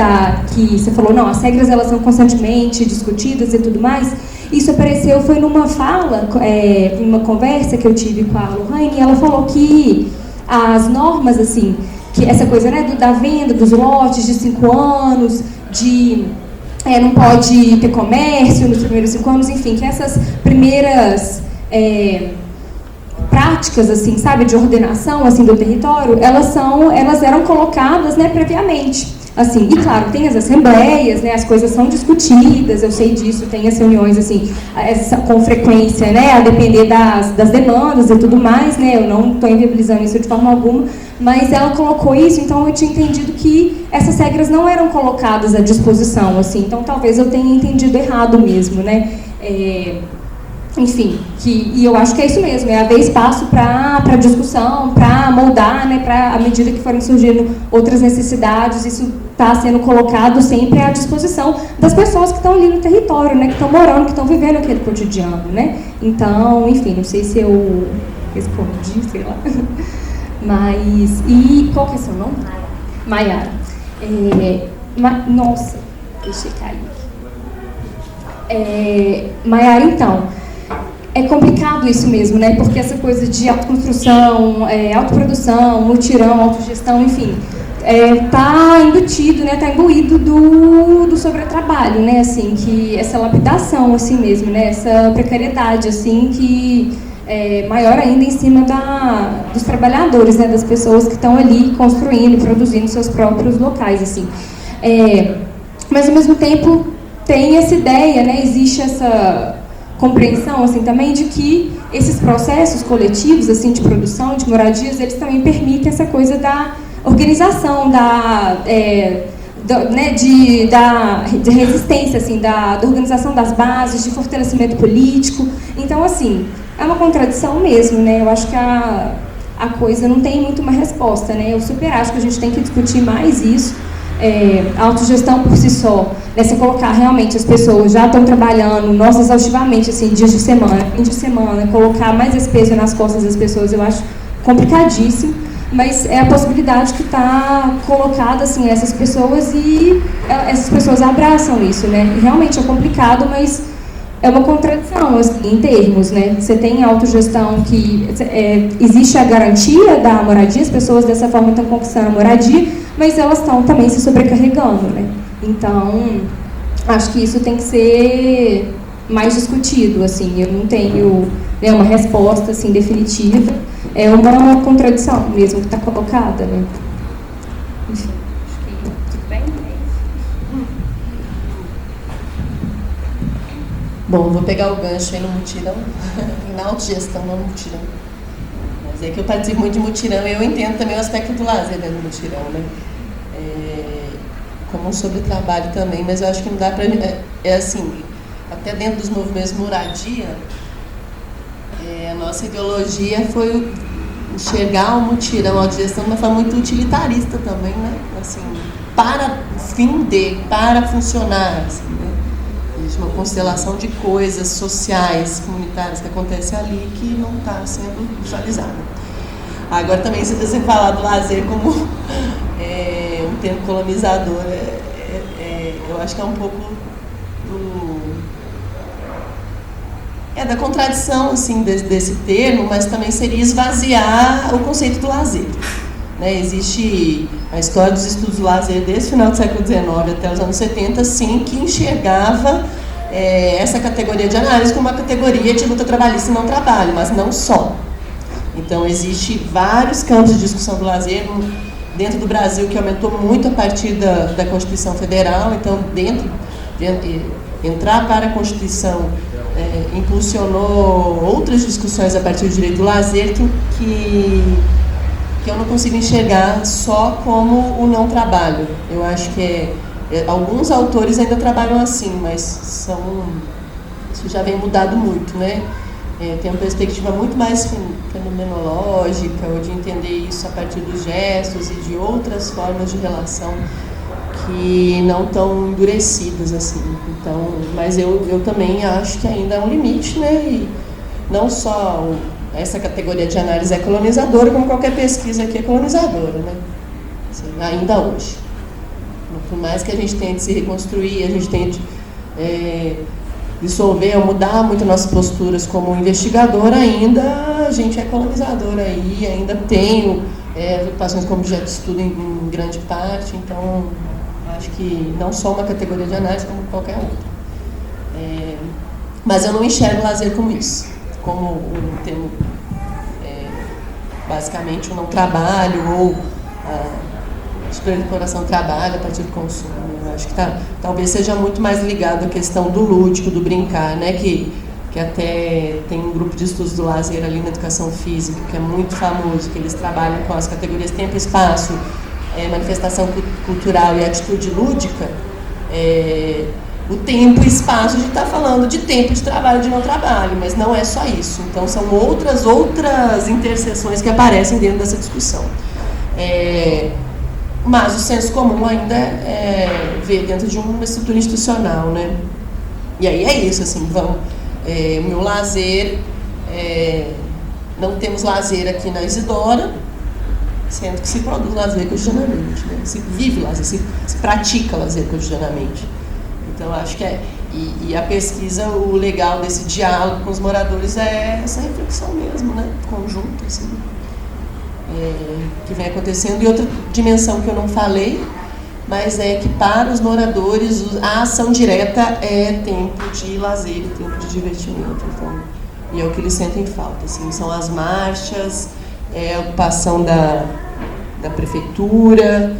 que você falou, não, as regras elas são constantemente discutidas e tudo mais. Isso apareceu, foi numa fala, numa conversa que eu tive com a Lohane, e ela falou que as normas, assim, que essa coisa, né, da venda dos lotes de 5 anos, não pode ter comércio nos primeiros 5 anos, enfim, que essas primeiras práticas, assim, sabe, de ordenação, assim, do território, elas eram colocadas, né, previamente. Assim, e claro, tem as assembleias, né, as coisas são discutidas, eu sei disso, tem as reuniões, assim, com frequência, né, a depender das demandas e tudo mais, né, eu não estou inviabilizando isso de forma alguma, mas ela colocou isso, então eu tinha entendido que essas regras não eram colocadas à disposição, assim, então talvez eu tenha entendido errado mesmo, né, enfim, e eu acho que é isso mesmo, é haver espaço para discussão, para moldar, né, à medida que forem surgindo outras necessidades, isso está sendo colocado sempre à disposição das pessoas que estão ali no território, né, que estão morando, que estão vivendo aquele cotidiano, né. Então, enfim, não sei se eu respondi, sei lá. Mas, e qual que é seu nome? Maiara. Nossa, deixei cair. Maiara, então, é complicado isso mesmo, né? Porque essa coisa de autoconstrução, autoprodução, mutirão, autogestão, enfim, tá embutido, né? Tá imbuído do sobretrabalho, né? Assim, que essa lapidação, assim mesmo, né? Essa precariedade, assim, que é maior ainda em cima dos trabalhadores, né? Das pessoas que estão ali construindo, produzindo seus próprios locais, assim. Mas ao mesmo tempo tem essa ideia, né? Existe essa compreensão, assim, também de que esses processos coletivos, assim, de produção, de moradias, eles também permitem essa coisa da organização, de resistência, assim, da organização das bases, de fortalecimento político. Então, assim, é uma contradição mesmo, né? Eu acho que a a coisa não tem muito uma resposta, né? Eu super acho que a gente tem que discutir mais isso. A autogestão por si só, né? Você colocar realmente as pessoas já estão trabalhando, nossa, exaustivamente, assim, dias de semana, fim de semana, colocar mais esse peso nas costas das pessoas, eu acho complicadíssimo, mas é a possibilidade que está colocada, assim, a essas pessoas e essas pessoas abraçam isso, né? E realmente é complicado, mas é uma contradição, assim, em termos, né? Você tem autogestão que existe a garantia da moradia, as pessoas dessa forma estão conquistando a moradia, mas elas estão também se sobrecarregando, né? Então, acho que isso tem que ser mais discutido, assim. Eu não tenho, né, uma resposta, assim, definitiva. É uma contradição mesmo que está colocada, né? Enfim, acho que tudo bem. Bom, vou pegar o gancho aí no mutirão, na autogestão, não no mutirão. Mas é que eu participo muito de mutirão e eu entendo também o aspecto do lazer dentro do mutirão, né? Como um sobretrabalho também, mas eu acho que não dá para... assim, até dentro dos movimentos de moradia, a nossa ideologia foi enxergar o mutirão, a autogestão de uma forma muito utilitarista também, né? Assim, para fim de, para funcionar, assim, né? Existe uma constelação de coisas sociais, comunitárias que acontece ali que não está sendo visualizada. Agora também, se você falar do lazer como um termo colonizador, eu acho que é um pouco da contradição, assim, desse termo, mas também seria esvaziar o conceito do lazer, né? Existe a história dos estudos do lazer desde o final do século XIX até os anos 70, sim, que enxergava essa categoria de análise como uma categoria de luta trabalhista e não trabalho, mas não só. Então, existe vários campos de discussão do lazer dentro do Brasil que aumentou muito a partir da Constituição Federal. Então, entrar para a Constituição impulsionou outras discussões a partir do direito do lazer que eu não consigo enxergar só como o não trabalho. Eu acho que alguns autores ainda trabalham assim, mas isso já vem mudado muito, né? Tem uma perspectiva muito mais fenomenológica, ou de entender isso a partir dos gestos e de outras formas de relação que não tão endurecidas, assim. Então, mas eu também acho que ainda é um limite, né? E não só essa categoria de análise é colonizadora, como qualquer pesquisa aqui é colonizadora, né? Assim, ainda hoje. Por mais que a gente tente se reconstruir, a gente tente dissolver ou mudar muito nossas posturas como investigador, ainda a gente é colonizador aí, ainda tem ocupações como objeto de estudo em grande parte, então acho que não só uma categoria de análise, como qualquer outra. Mas eu não enxergo o lazer como isso, como um termo, basicamente, o não trabalho ou a exploração do trabalho a partir do consumo. Eu acho que talvez seja muito mais ligado à questão do lúdico, do brincar, né? Que até tem um grupo de estudos do lazer ali na educação física, que é muito famoso, que eles trabalham com as categorias tempo e espaço, manifestação cultural e atitude lúdica. O tempo e espaço, a gente está falando de tempo de trabalho e de não trabalho, mas não é só isso. Então, são outras interseções que aparecem dentro dessa discussão. Mas o senso comum ainda vê dentro de uma estrutura institucional, né? E aí é isso, assim, o meu lazer, não temos lazer aqui na Isidora, sendo que se produz lazer cotidianamente, né? Se vive lazer, se pratica lazer cotidianamente. Então, acho que e a pesquisa, o legal desse diálogo com os moradores é essa reflexão mesmo, né? Conjunto, assim, que vem acontecendo. E outra dimensão que eu não falei, mas é que para os moradores a ação direta é tempo de lazer e tempo de divertimento. Então, e é o que eles sentem falta, assim, são as marchas, a ocupação da prefeitura,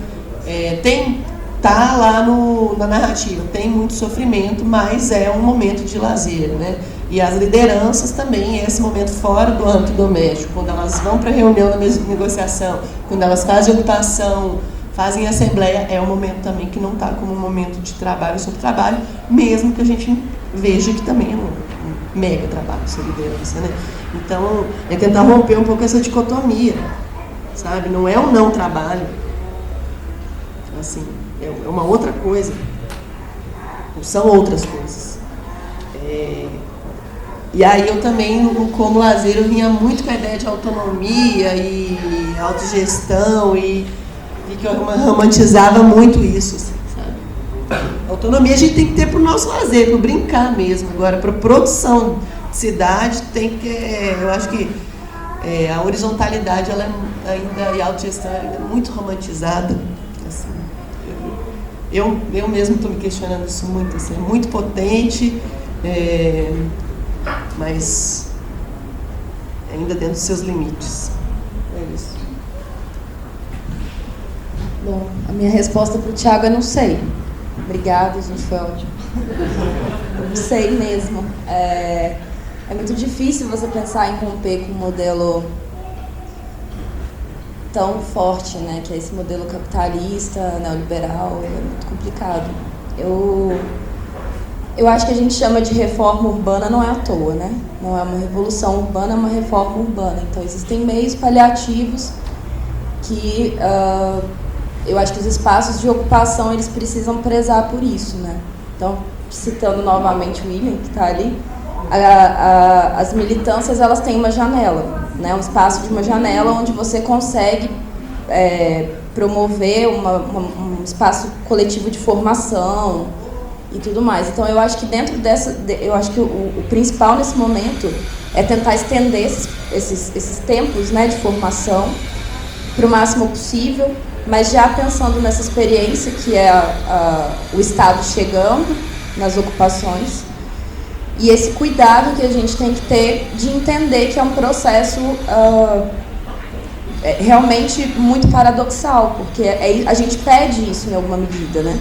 tá lá na narrativa, tem muito sofrimento, mas é um momento de lazer, né? E as lideranças também, esse momento fora do âmbito doméstico, quando elas vão para a reunião da mesa de negociação, quando elas fazem ocupação, fazem assembleia, é um momento também que não está como um momento de trabalho sobre trabalho, mesmo que a gente veja que também é mega trabalho de liderança, né? Então, é tentar romper um pouco essa dicotomia, sabe? Não é um não trabalho, assim, é uma outra coisa, são outras coisas. E aí eu também, como lazer, eu vinha muito com a ideia de autonomia e autogestão e que eu romantizava muito isso, assim, sabe? Autonomia a gente tem que ter para o nosso lazer, para brincar mesmo. Agora, para produção de cidade, tem que ter, eu acho que a horizontalidade ela ainda, e a autogestão ainda é muito romantizada. Assim. Eu mesmo estou me questionando isso muito, assim, é muito potente, mas ainda dentro dos seus limites. É isso. Bom, a minha resposta para o Thiago é não sei. Obrigada, gente, foi ótimo. Não sei mesmo. É muito difícil você pensar em romper com um modelo tão forte, né, que é esse modelo capitalista, neoliberal, é muito complicado. Eu acho que a gente chama de reforma urbana não é à toa, né? Não é uma revolução urbana, é uma reforma urbana. Então, existem meios paliativos que eu acho que os espaços de ocupação eles precisam prezar por isso, né? Então, citando novamente o William, que está ali, as militâncias elas têm uma janela, né? Um espaço de uma janela onde você consegue promover um espaço coletivo de formação e tudo mais. Então, eu acho que dentro eu acho que o principal nesse momento é tentar estender esses tempos, né, de formação para o máximo possível, mas já pensando nessa experiência que é o Estado chegando nas ocupações e esse cuidado que a gente tem que ter de entender que é um processo realmente muito paradoxal, porque a gente pede isso em alguma medida, né?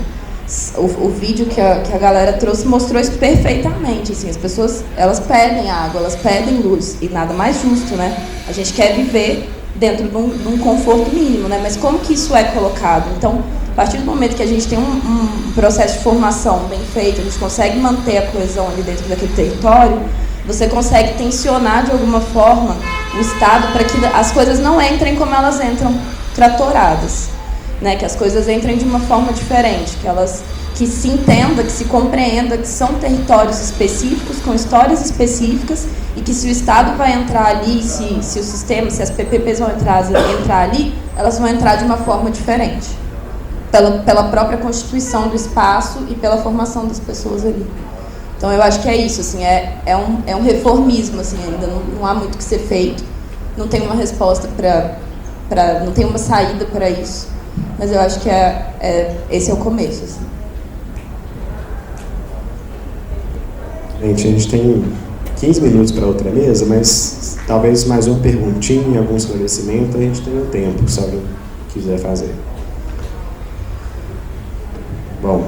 O vídeo que a galera trouxe mostrou isso perfeitamente, assim, as pessoas, elas pedem água, elas pedem luz, e nada mais justo, né? A gente quer viver dentro de um conforto mínimo, né? Mas como que isso é colocado? Então, a partir do momento que a gente tem um processo de formação bem feito, a gente consegue manter a coesão ali dentro daquele território, você consegue tensionar de alguma forma o Estado para que as coisas não entrem como elas entram, tratoradas, né? Que as coisas entrem de uma forma diferente, que se entenda, que se compreenda que são territórios específicos, com histórias específicas, e que se o Estado vai entrar ali, se o sistema, se as PPPs vão entrar ali, elas vão entrar de uma forma diferente, pela própria constituição do espaço e pela formação das pessoas ali. Então eu acho que é isso, assim, é um reformismo, assim, ainda não há muito o que ser feito, não tem uma resposta não tem uma saída para isso, mas eu acho que esse é o começo, assim. Gente, a gente tem 15 minutos para outra mesa, mas talvez mais uma perguntinha, algum esclarecimento, a gente tem o tempo, se alguém quiser fazer. Bom,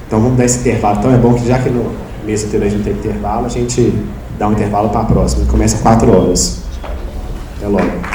então vamos dar esse intervalo. Então é bom que já que no mesa inteira a gente tem intervalo, a gente dá um intervalo para a próxima, que começa às 4 horas. Até logo.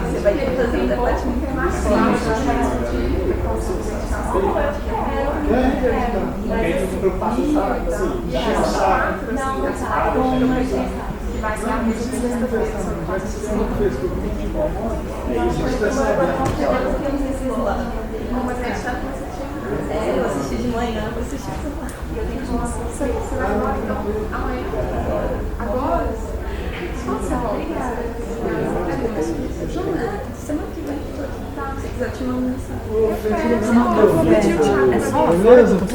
Você vai ter que fazer um debate muito mais eu assisti de manhã, eu assisti e eu tenho que você vai embora então amanhã? Agora? Obrigada. Semana que vem, se quiser, eu te mando mensagem. É só.